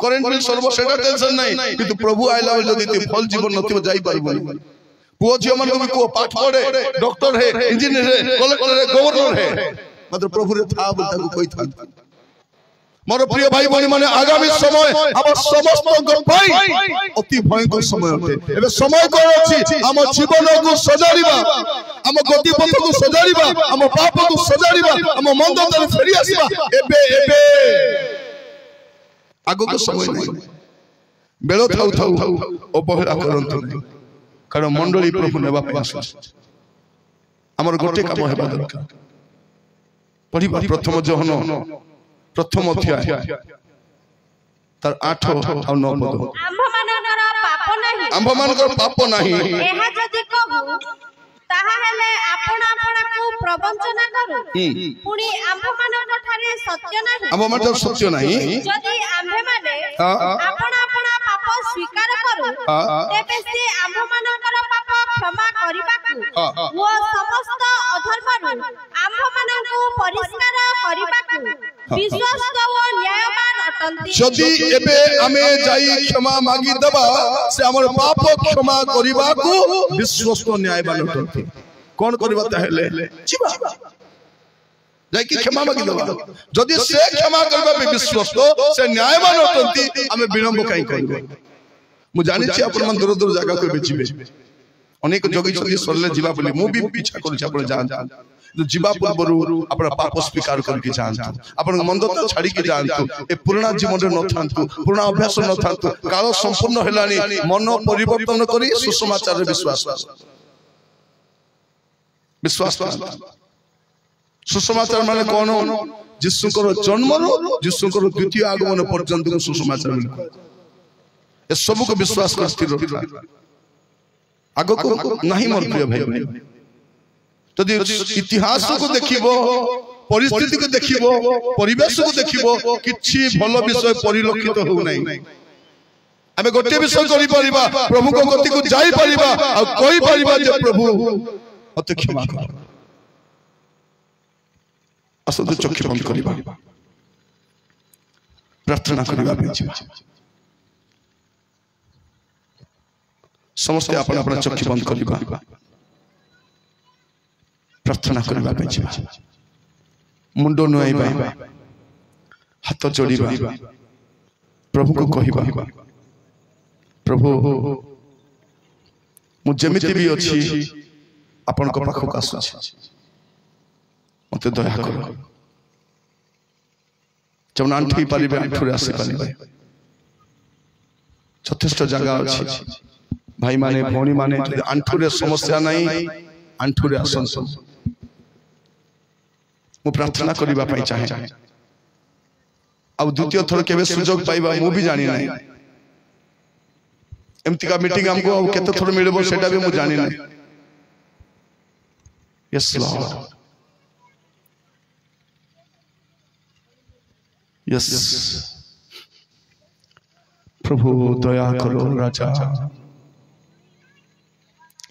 करेंट बिल सर्व सेटा टेंशन नहीं कि तू प्रभु आइला जदी तू फल जीवन नथिबो जाई परबो पुओ झियो मन को भी पाठ पढ़े डॉक्टर है इंजीनियर है कलेक्टर है गवर्नर है मतलब प्रभु रे था बोलता को कोई था मोर प्रिय भाई बहनी माने आगामी समय हम समस्त गपाई अति भयंकर समय होते एबे समय कोन अछि हम जीवन को सजारिबा हम गति पथ को सजारिबा हम पाप को सजारिबा हम मंदता फेरी आसीबा एबे आगो को समय नहीं बेलो थाउ थाउ अवहेला करंतु नहीं कारण मंडली प्रभु नेबा पास हमर गोटे काम हेबा दरकार पढ़िबा प्रथम जोहन प्रथम अध्याय तार 8 और 9 पद आंभ मानकर पाप नहीं एहा जदि कहू ताहा हेले आपन आपनकु प्रवंचना करू पुनी आंभ मानकर ठारे सत्य नहीं आंभ मानकर सत्य नहीं जदि आंभे माने आपन आपन पाप स्वीकार करू तेबे से आंभ मानकर पाप क्षमा करिबाकु ओ समस्त अधर्मरु आंभ मानकु परिष्कार करिबाकु विश्वस्त ओ न्यायवान अटंती जदि एबे आमे जाई क्षमा मागी दबा से हमर पाप क्षमा करिबाकु विश्वस्त न्यायवान अटंती कौन करबा ताहेले जीवा जाई कि क्षमा मागी दबा जदि से क्षमा करबा विश्वस्त से न्यायवान अटंती आमे विलंब काई करबो मु जानि छी अपन मन दूर दूर जगह को बेचिबे अनेक जोगी छथि सरले जीवा बोली मु भी पीछा करू छी अपन जान तो जीवा पूर्वरु अपन पाप स्वीकार करके जानतु अपन मंदता छाड़ी के जानतु ए पुराना जीवन रे न थांतु पुराना अभ्यास न थांतु काल संपूर्ण हेलानी मन परिवर्तन करी सुसमाचार रे विश्वास सुसमाचार माने कोन यीशुकर जन्म रो यीशुकर द्वितीय आगमन पर्यंत को सुसमाचार मिल ए सब को विश्वास कर स्थिर रखला आगो को नहीं मोर प्रिय भाई जदि इतिहास को देखिबो परिस्थिति को देखिबो परिवेश को देखिबो किछि भलो विषय परिलक्षित हो नै आमे गोटे विषय करि परिबा प्रभु को गति को जाई परिबा आ कोई परिबा जे प्रभु अते क्षमा कर असद चक्षु बंद करिबा प्रार्थना करिबा बेचिबा समस्त अपन अपन चक्षु बंद करिबा प्रार्थना करबा बेचिबा मुंडो नुआइबा हाथ जोड़िबा प्रभु को कहिबा प्रभु मु जेमिति भी अछि आपन को पाखो आसु मते दया करो जब आंठी पारिबे आंठुरे आसी पारिबे यथेष्ट जगह अछि भाई माने भौणी माने आंठुरे समस्या नहीं आंठुरे आसन मु प्रार्थना करिबा पई चाहे अब द्वितीय थर केबे सुयोग पाइबा मु भी जानि नै एमती का मीटिंग हमको अब केते थोड़ मिलबो सेटा भी मु जानि नै यस लॉर्ड यस प्रभु दया करो राजा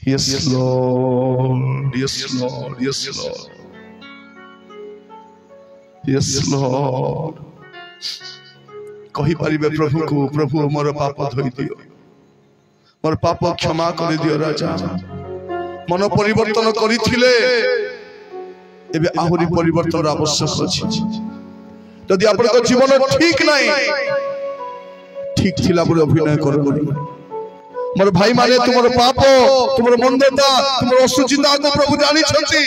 yes Lord yes Lord yes Lord yes Lord कहि परिबे प्रभु को प्रभु मोर पाप धोई दियो मोर पाप क्षमा कर दियो राजा मन परिवर्तन करिथिले एबे आहुरी परिवर्तन आवश्यक अछि यदि आपन जीवन ठीक नहीं ठीक थिला बोले अभिनय करो मोर भाई माने तुमर पाप तुमर मंदता तुमर असुचिता को प्रभु जानि छथि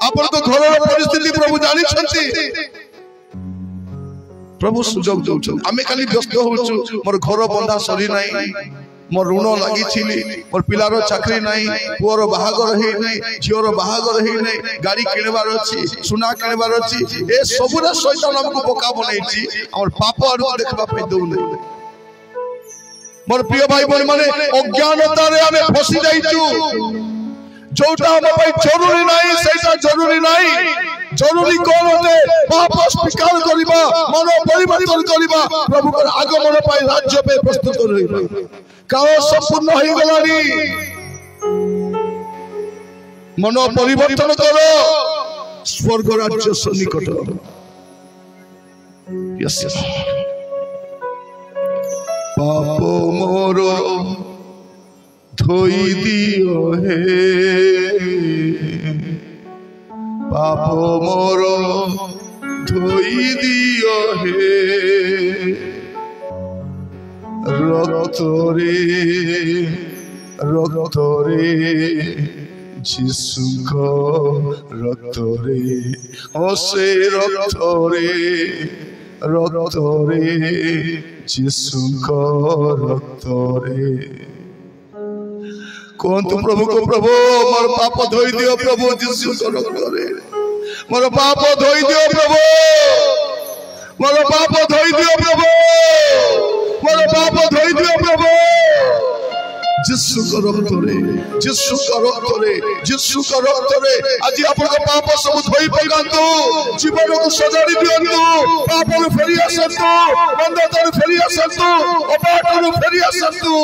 आपन को घर परिस्थिति प्रभु जानि छथि प्रभु सुजोग दउछ आमे खाली व्यस्त होछु मोर घर बंधा सरी नाही मोर ऋण लागि छिली मोर पिलार चाकरी नाही पुअर बाहागर हे नाही झियर बाहागर हे नाही गाड़ी किणबार अछि सुना किणबार अछि ए सबुरा शैतान हमको बोका बनैछि हमर पाप आर देखबा पे दउ नै मोर प्रिय भाई बहन माने अज्ञानता रे हमें फसी जाइछु जोटा हम भाई जरूरी नहीं सेटा जरूरी नहीं जरूरी कोन होते पाप स्वीकार करिबा मन परिवर्तन करिबा प्रभु कर आगमन पाई राज्य पे प्रस्तुत रहिबा काओ संपूर्ण होई गलानी मन परिवर्तन करो स्वर्ग राज्य सन्निकट यस पाप मोर धोई दियो हे पाप मोर धोई दियो हे रक्त रे जिसु को रक्त रे ओ से रक्त रे जिसु को रक्त रे कौन तू प्रभु को प्रभु मोर पाप धोई दियो प्रभु जिसु को रक्त रे मोर पाप धोई दियो प्रभु मोर पाप धोई दियो प्रभु जीसु का रक्त रे जीसु का रक्त रे जीसु का रक्त रे आज आपन पाप सब धोई पकांतु जीवन को सजाड़ी दियंतु पाप को फेरी आसंतु बंधन को फेरी आसंतु अपाट को फेरी आसंतु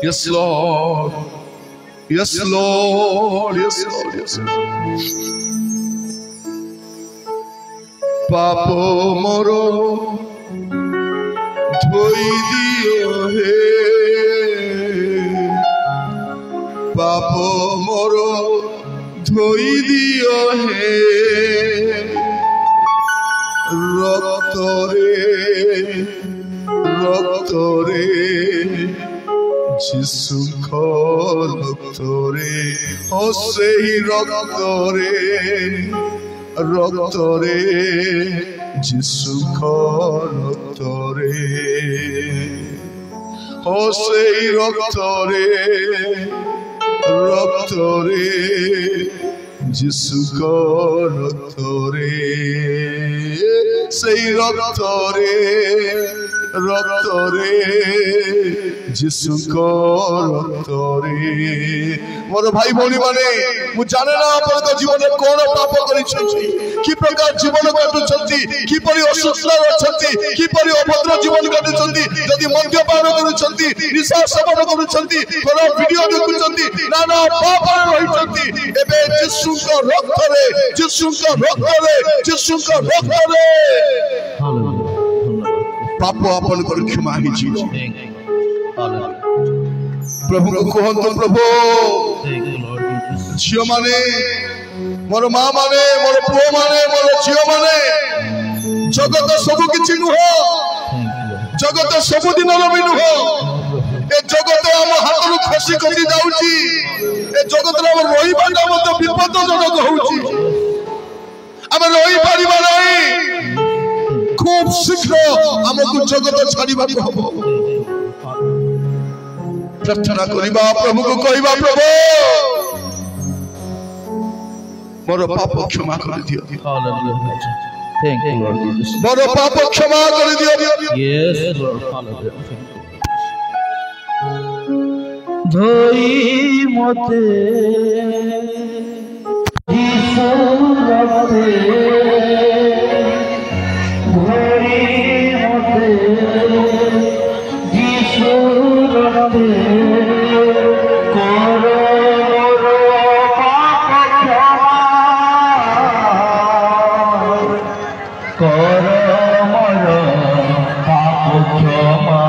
Yes Lord Yes Lord Yes Lord Yes Lord पाप मोरो धोई दियो हे पाप मोरो धोई दियो हे रक्त रे जीसु को रक्त रे ओ सही रक्त रे जीसु को रक्त रे ओ सही रक्त रे जीसु को रक्त रे सही रक्त रे जीसु को रक्त रे मोर भाई भौणी माने मु जाने ना अपन को जीवन में कोन पाप करि छथि की प्रकार जीवन काटु छथि की परि असुस्थ रहछथि की परि अभद्र जीवन काटु छथि यदि मद्यपान करू छथि निशा सेवन करू छथि खराब वीडियो देखु छथि नाना पाप रहि छथि एबे जीसु को रक्त रे जीसु को रक्त रे पाप अपन को क्षमा ही जी प्रभु को कहंतो प्रभु झियो माने मोर मां माने मोर पुओ माने मोर झियो माने जगत सब किछि नुह जगत सब दिन रवि नुह ए जगत हम हाथरु खसी खसी जाउची ए जगत रे रही बाटा मत विपदजनक होउची हम रही परिबा नहीं खूब शीघ्र हमको जगत छाड़ीबा को हबो प्रार्थना करिबा प्रभु को कहबा प्रभु मोर पाप क्षमा कर दियो Hallelujah. Thank you, Lord Jesus. मोर पाप क्षमा कर दियो Yes, Lord. Hallelujah. धोई मते जीसु रते धोई मते जीसु रते करो मोर पाप क्षमा करो मोर पाप क्षमा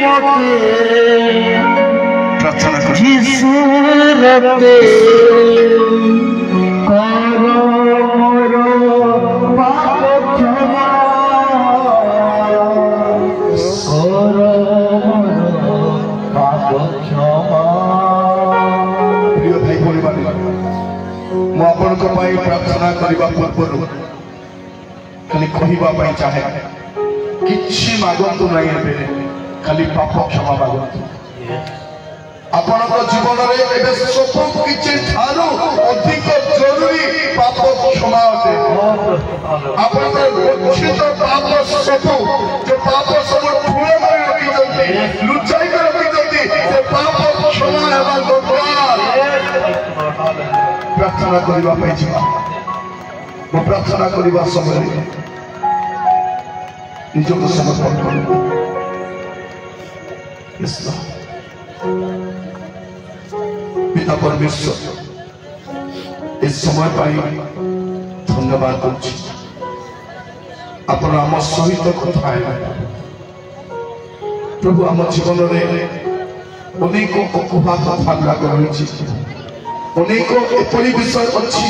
মতে প্রার্থনা করি যিশু রক্তে করো মোর পাপ ক্ষমা করো মোর পাপ ক্ষমা। প্রিয় ভাই পরিবার ମୁଁ ଆପଣଙ୍କ ପାଇଁ ପ୍ରାର୍ଥନା କରିବା ପୂର୍ବରୁ ଖାଲି କହିବା ପାଇଁ ଚାହେଁ କିଛି ମାଗନ୍ତୁ ନାହିଁ ଏବେ ଖାଲି ପାପ କ୍ଷମା ମାଗନ୍ତୁ। ଆପଣଙ୍କ ଜୀବନରେ ଏବେ ସବୁ କିଛି ଠାରୁ ଅଧିକ ଜରୁରୀ ପାପ କ୍ଷମା ଅଟେ। ଆପଣଙ୍କର ଗଚ୍ଛିତ ପାପ ସବୁ ଯେ ପାପ ସବୁ ଠୁଳ କରି ରଖିଛନ୍ତି ଲୁଚାଇ କରି ରଖିଛନ୍ତି ସେ ପାପ କ୍ଷମା ହେବା ଦରକାର। ପ୍ରାର୍ଥନା କରିବା ପାଇଁ ଯିବା ମୁଁ ପ୍ରାର୍ଥନା କରିବା ସମୟରେ ନିଜକୁ ସମର୍ପଣ କରିବି। पिता परमेश्वर इस समय पाई धन्यवाद दूची आपण आम सहित कथा प्रभु आम जीवन में अनेक अकुहा कथा गुड़ाक रही अनेक एपरी विषय अच्छी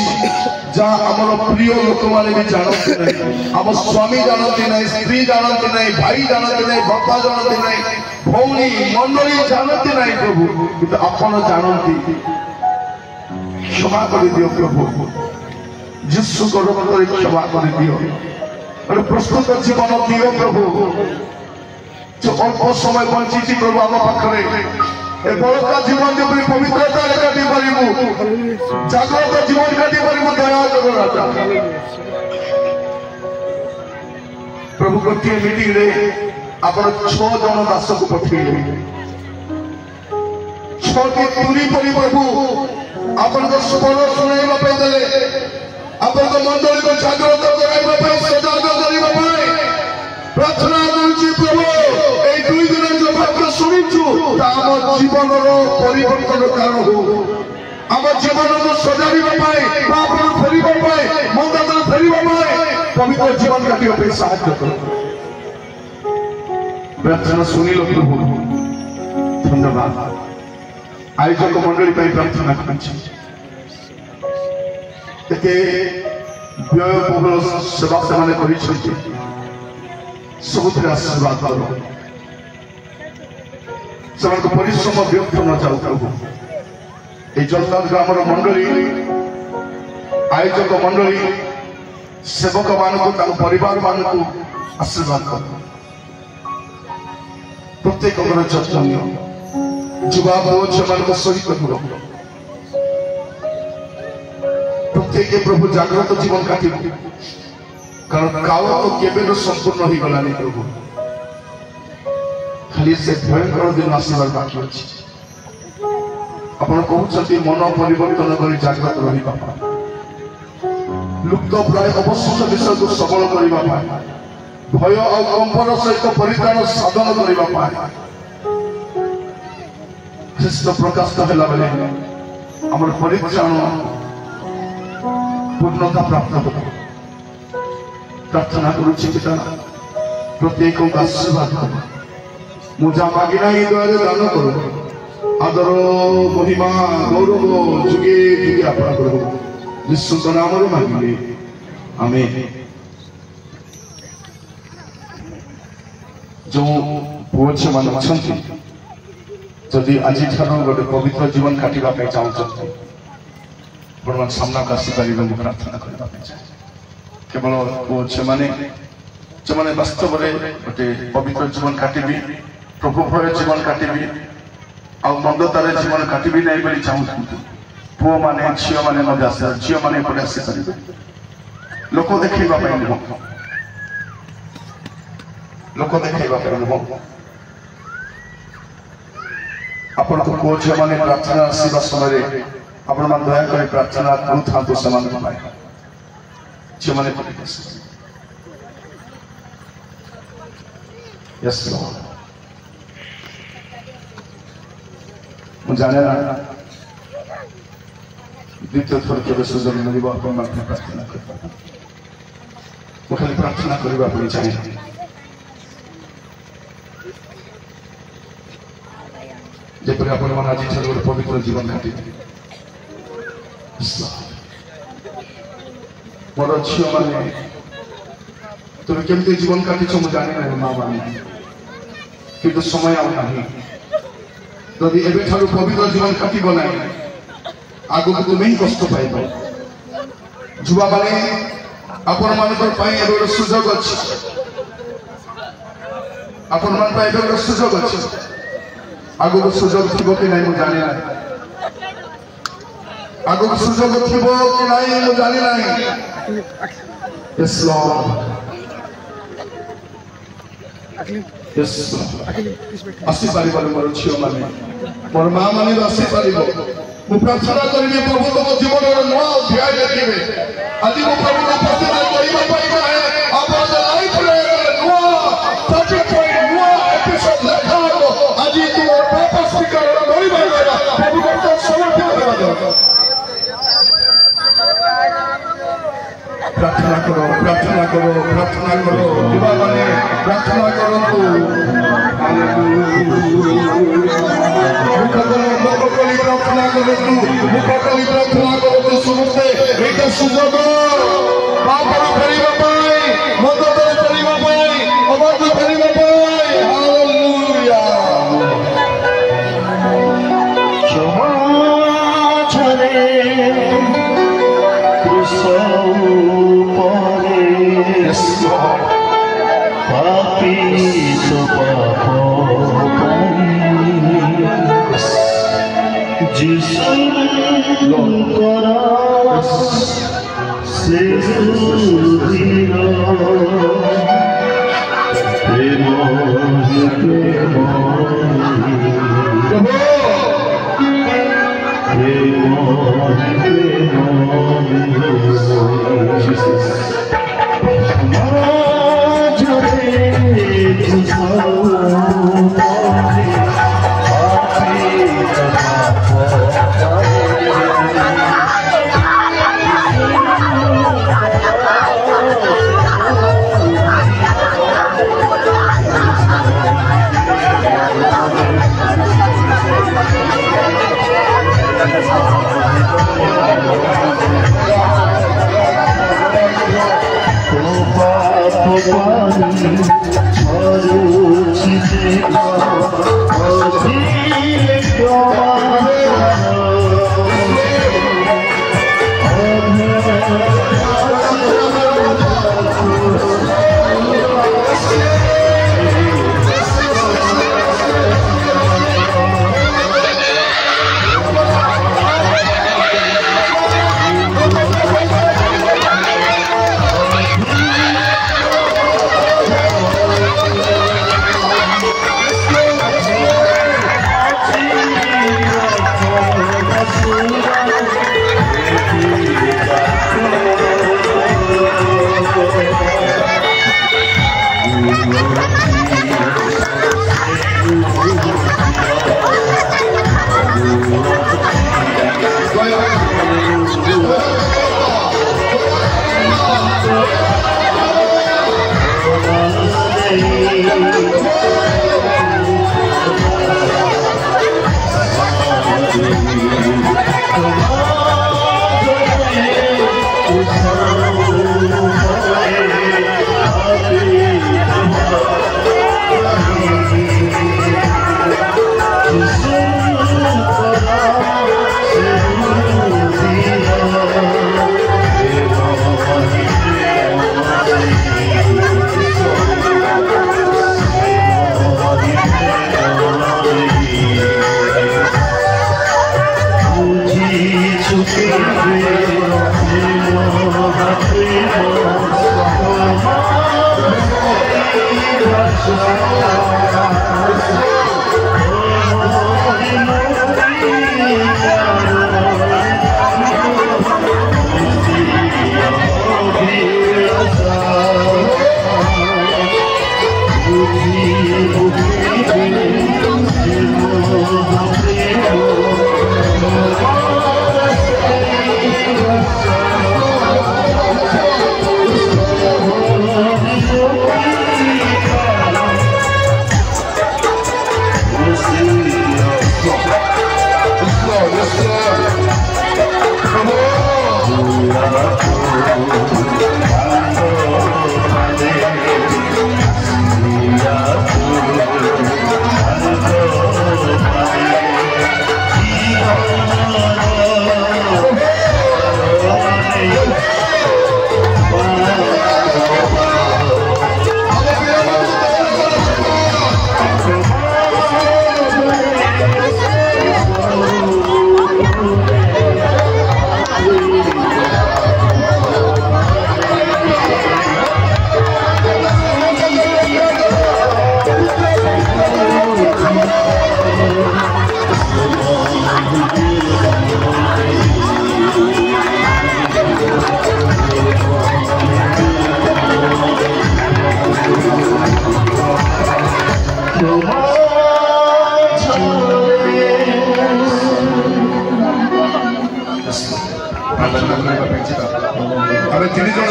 जहाँ आमर प्रिय लोक मैंने भी जानते नहीं आम स्वामी जानते नहीं स्त्री जानते नहीं भाई जानते नहीं बापा जानते नहीं भौणी मंडली जानते नहीं प्रभु किंतु आपण जानती क्षमा कर दियो प्रभु जिसु गौरव कर क्षमा कर दियो और प्रस्तुत जीवन दियो प्रभु जो अल्प समय बंची प्रभु आम पाखे ए बड़का जीवन जो पवित्रता काटी पारू जागृत जीवन काटी पारू दया जगन्नाथ प्रभु गोटे मीटिंग रे आपण 6 जन दास को पठेले 6 के तुरी परी प्रभु आपण को स्वर सुनाइबा पे देले आपण को मंडली को जागृत कराइबा पे सजाग करिबा पे प्रार्थना करूची प्रभु ए 2 दिन जो वाक्य सुनिछु ताम जीवन रो परिवर्तन कारण हो आम जीवन को सजाइबा पे पाप फेरिबा पे मंदता फेरिबा पे पवित्र जीवन काटिबा पे सहायता करो। प्रार्थना सुनिल प्रभु धन्यवाद आयोजक मंडली प्रार्थना करते व्ययबहुल सेवा से सबुथ आशीर्वाद करो से परिश्रम व्यर्थ न जाऊ प्रभु ये जलदान ग्राम मंडली आयोजक मंडली सेवक मानक परिवार मानक आशीर्वाद करो प्रत्येक जत्न जुवा बोझ सहित प्रत्येक प्रभु जागृत जीवन काट कारण काल तो केवे संपूर्ण हो गलानी प्रभु खाली से भयंकर दिन आसबार बाकी अच्छी आप कहते मन परिवर्तन कर जागृत रहा लुप्त प्राय अवशिष्ट विषय को सबल करने भय और कंपन सहित परित्राण साधन करने ख्रीष्ट प्रकाशित होला बेले आम परित्राण पूर्णता प्राप्त हो प्रार्थना करुच्ची पिता प्रत्येक आशीर्वाद करो मुझा मागिना ही द्वारा दान करो आदर महिमा गौरव जुगे जुगे अपना करो यीशु के नाम रे मांगिले आमेन। जो पुओ झील मैंने अच्छा जदि आज गोटे पवित्र जीवन काटा चाहते सामना को आसीपर प्रार्थना करने चाहे केवल पुओ झील मैंने जो मैंने वास्तव में गोटे पवित्र जीवन काटबी प्रभु भय जीवन काटबी आ मंदतार जीवन काटबी नहीं बोली चाहते पुओ मैंने झील मैंने झील मैंने आसीपर लोक देखा नुह लोक देखा नुह आपण को पुओ झील मैंने प्रार्थना आसवा समय आपण मैंने दयाक प्रार्थना करूँ झील मैंने Yes, Lord. मुझे ना द्वितीय थर के सुजन मिल प्रार्थना कर खाली प्रार्थना करने चाहिए যেপরি আপন মান আজি ঠাকুর পবিত্র জীবন কাটি মোর ঝিও মানে তুমি কেমতি জীবন কাটিছ মু জানি না মা মানে কিন্তু সময় আর নাহি যদি এবে ঠাকুর পবিত্র জীবন কাটিব না আগুକୁ তুমি ହିଁ কষ্ট পাইব যুবা মানে আপন মানকৰ পাই এবে ଗୋଟେ সুযোগ ଅଛି আপন মান পাই এবে ଗୋଟେ সুযোগ ଅଛି আগুକୁ সুযোগ থিব কি নাই মু জানি না আগুକୁ সুযোগ থিব কি নাই মু জানি নাই yes lord yes আসি পারিব মোর ঝিও মানে মোর মা মানে আসি পারিব মু প্রার্থনা করিবি প্রভু তম জীবনর নয়া অধ্যায় দেখিবে আজি মু প্রভু উপস্থিত করিবা পাইবা আপনার লাইফ রে নয়া টপিক পয়েন্ট নয়া এপিসোড লেখা হবো আজি তোমার পাপা স্পিকার করিবা প্রভু কত সমর্পিত করা দাও प्रार्थना करो प्रार्थना करो प्रार्थना करो दिवा माने प्रार्थना करो तो मुखकली प्रार्थना करो तू मुखकली प्रार्थना करो तो समस्ते एटा सुযোগ पापर करिबा पाई मदद करिबा पाई अमर करिबा पाई हालेलुया क्षमा छरे Yes, Lord. Papi so papo Jesus Lord koras se diro premo Jesus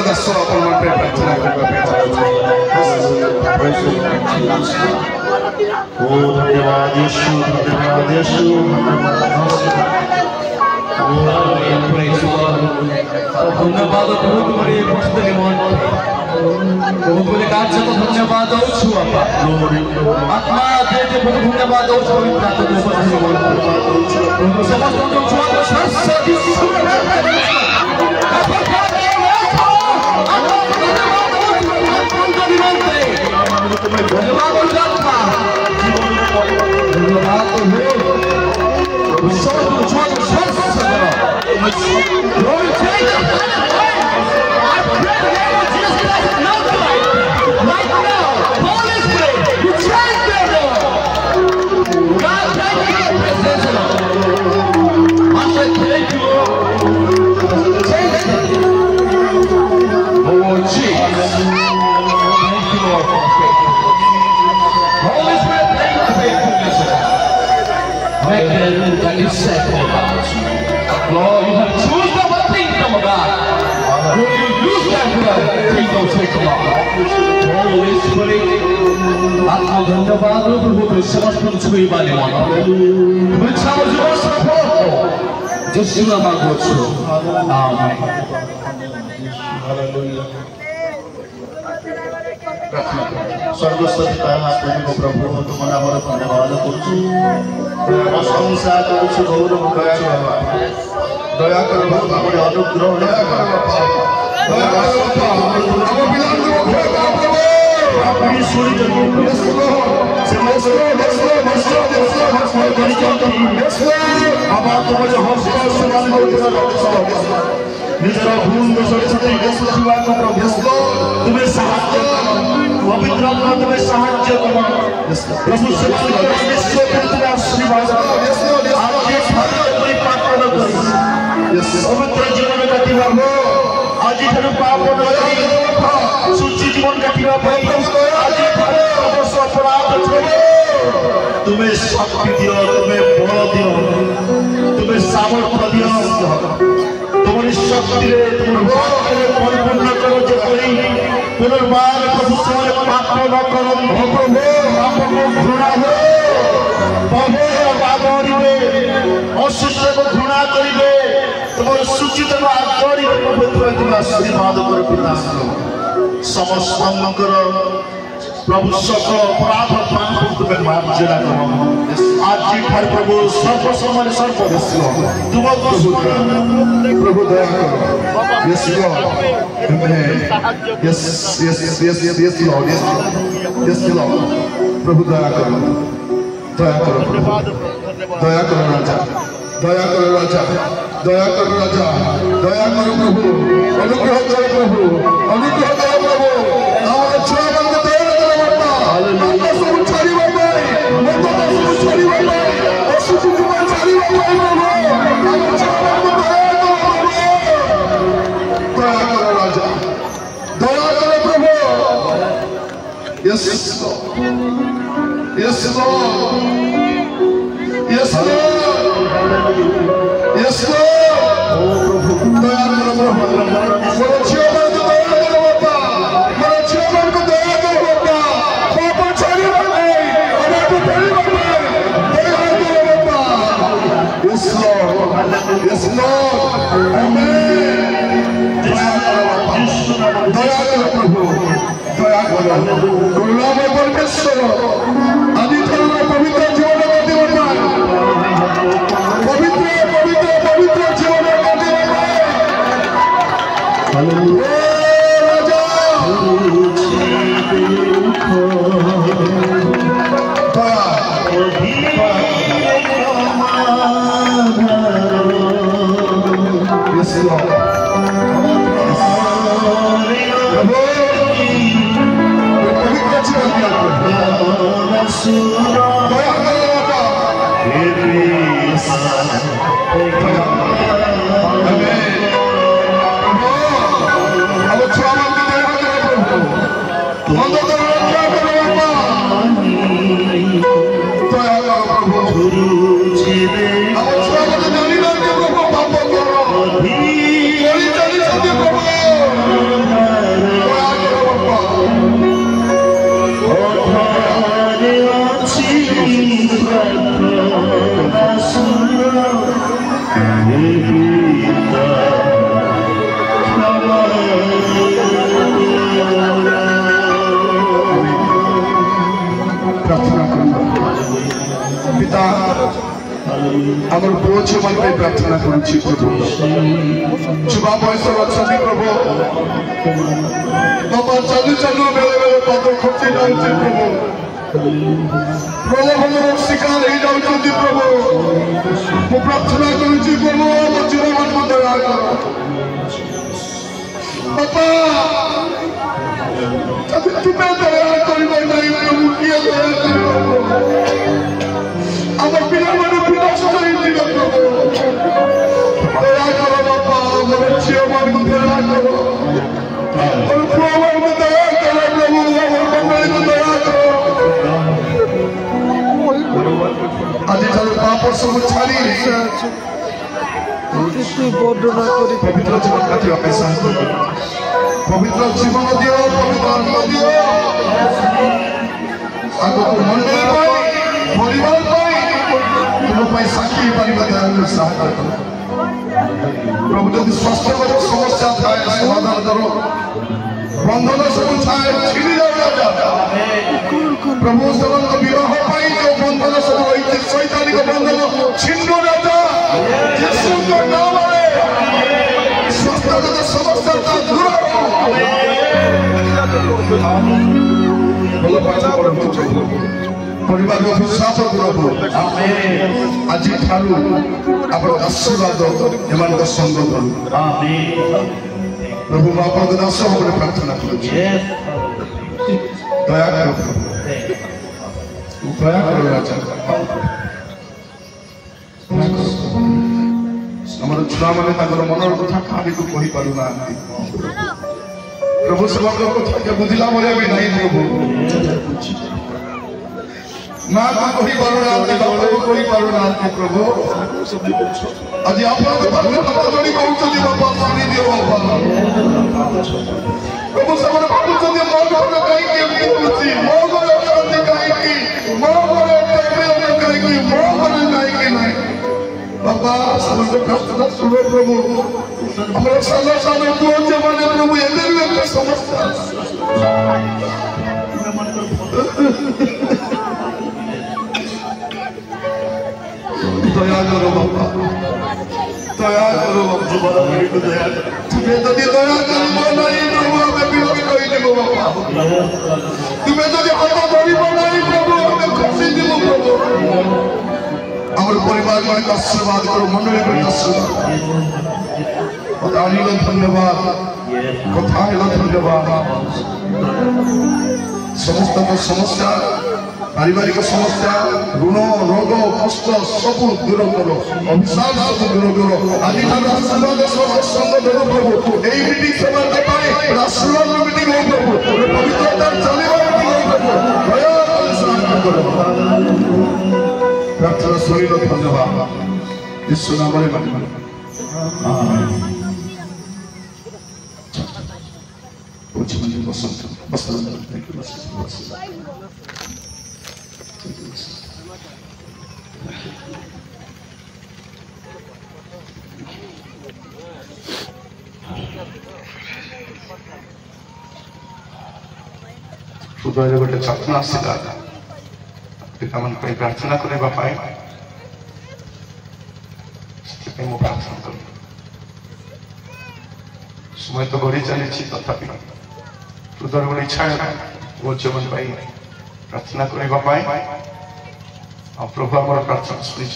ଆସ ଆପଣ ପ୍ରାର୍ଥନା धन्यवाद यीशु धन्यवाद यीशु धन्यवाद प्रभु तुम्हारे उपस्थित तुमको कार्य को धन्यवाद दौछु बापा आत्मा देते प्रभु धन्यवाद दौछु समस्त Lord, you have chosen them a kingdom of God. Will you use that blood to take those kingdom of God? Holy Spirit, आत्मा धन्यवाद प्रभु के समस्त छुई वाले मन मैं चाहो जो सपोर्ट हो यीशु नाम मांगो छो आमीन सर्वस्व पिता प्रेमी प्रभु तुमने आमर धन्यवाद करुछु प्रशंसा करुछु गौरव दया कर बाबा दया कर अनुग्रह दया कर बाबा दया कर बाबा हम बिलान को रखा प्रभु अपनी सुनी जरूर बाबा तुम जो हौसला समान हो निजरा भूल दोषों से शिवा को प्रभु तुम्हें साहाय्य पवित्र आत्मा तुम्हें साहाय्य करो प्रभु सेवा के विश्व के तुम्हें आशीर्वाद आज के भाग्य कोई पाप न करी पवित्र जीवन काटिबा हो आज ठनु पाप न करी सुचि जीवन काटिबा भाई आज भाग्य अवश्य अपराध छोड़ो तुम्हें शक्ति दियो तुम्हें बल दियो तुम्हें सामर्थ्य दियो तुम्हारी शक्ति रे तुम्हारे परिपूर्ण करो जो कोई पुनर्बार प्रभु सेवा पाप न करो प्रभु आपको घृणा हो प्रभु आदरिबे अशिष्ट को घृणा करिबे तुम्हारे सुचित को आदरिबे प्रभु तुम्हें आशीर्वाद करो पिता समस्त करो प्रभु सकल अपराध पाप तुम्हें मार्जना करो आज ठार प्रभु सर्व समय सर्व तुमको प्रभु दया करो yes Lord yes Lord yes Lord प्रभु दया करो दया करो राजा दया करो राजा दया करो राजा दया करो प्रभु अनुग्रह करो प्रभु अनुग्रह करो प्रभु हमारे छुआ बंद दया करो बाबा हालेलुया सब छाड़ी बाबा मैं तो सब छाड़ी बाबा और सुचि तुम्हारे छाड़ी बाबा हमारे छुआ बंद दया करो प्रभु दया करो राजा दया करो प्रभु yes yes Lord yes Lord yes Lord दया करो प्रभु मेरे जीवन को दया करो बाबा मेरे जीवन को दया करो बाबा पाप छोड़ी बाबा हमें को बड़ी बाबा दया करो बाबा यस लॉर्ड आमीन दया करो बाबा दया करो प्रभु दया करो करुणा में परमेश्वर आदि ठाकुर पवित्र जीवन को दिवना पवित्र पवित्र पवित्र जीवन को दिवना हालेलुया राजा यस लॉर्ड पवित्र जीवन दिया दया करो बाबा अब छुआ की दया करो प्रभु बंद करो रक्षा करो बाबा दया करो प्रभु अब छुआ को जानी ना के प्रभु पाप करो कोई जानी सकते प्रभु पिता आमर पुओ झील मान प्रार्थना करुछि प्रभु युवा बयस अच्छा प्रभु बाबा चलु चलु बेले बेले पद खर्ची जाऊँ प्रभु प्रलोभन शिकार हो जाऊँ प्रभु मु प्रार्थना करुछि प्रभु आम झील मान दया कर बाबा तुम्हें दया कर प्रभु किए दया कर आम पिला विनाश कर प्रभु दया करो बापा मोर झील मान दया करो और पुआ मान दया करो प्रभु मंडली को दया करो आज पाप सब छाड़ी पवित्र जीवन काटिया पवित्र जीवन दियो पवित्र आत्मा दियो आगो मंडली परिवार तुम साक्षी साहय प्रभु जब स्वास्थ्य समस्या थाए समाधान करो बंधन सब थाए छिड़ी प्रभु सब विवाह जो बंधन सब रही शैतानिक बंधन छिन्न राजा यीशु के नाम में स्वास्थ्यगत समस्या दूर परिवार विश्वास प्रभु आज आप आशीर्वाद एम संग करूँ प्रभु आप दास भाव प्रार्थना कर दया कर राजा आम छुआ मैंने मनर कथा कहानी को कही पार ना प्रभु से कथा बुझला भले भी नहीं प्रभु ना कही पारुना बापा को कही पारुना प्रभु आज आप जोड़ी कहते बापा शुणी दियो बापा प्रभु से भावुँ मो घर कहीं मो घर अशांति कहीं मो घर कहीं मो घर कहीं ना बाबा समस्त प्रार्थना सुनो प्रभु हमारे साला साला पुओ माने प्रभु एने भी समस्या दया करो बाबा दया करो तुम्हें तो दया करो नहीं प्रभु हमें विरोध कही देव बाबा तुम्हें तो हाथ धरी नहीं प्रभु हमें खुशी देव प्रभु आम परिवार में आशीर्वाद करो मंडली में आशीर्वाद आनिल धन्यवाद कथा धन्यवाद समस्त समस्या पारिवारिक समस्या ऋण रोग कष्ट सब दूर करो अभिशाप सब दूर करो आज आशीर्वाद संग देव प्रभु यही मीटिंग समाज आशीर्वाद मीटिंग हो प्रभु पवित्रता चलवा मीटिंग हो प्रभु प्रार्थना शरीर धन्यवाद यीशु नाम में हृदय गोटे चक्र आसला पिता मान प्रार्थना करने प्रार्थना कर समय तो गढ़ी चली तथापि हृदय गोटे इच्छा वो झील मान प्रार्थना करने प्रभु आम प्रार्थना शुणी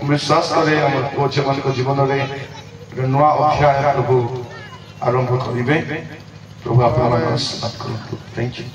विश्वास करे आम पुओ झील मान जीवन में नुआ अध्याय प्रभु आरंभ करेंगे प्रभु आप आशीर्वाद करूँ थैंक यू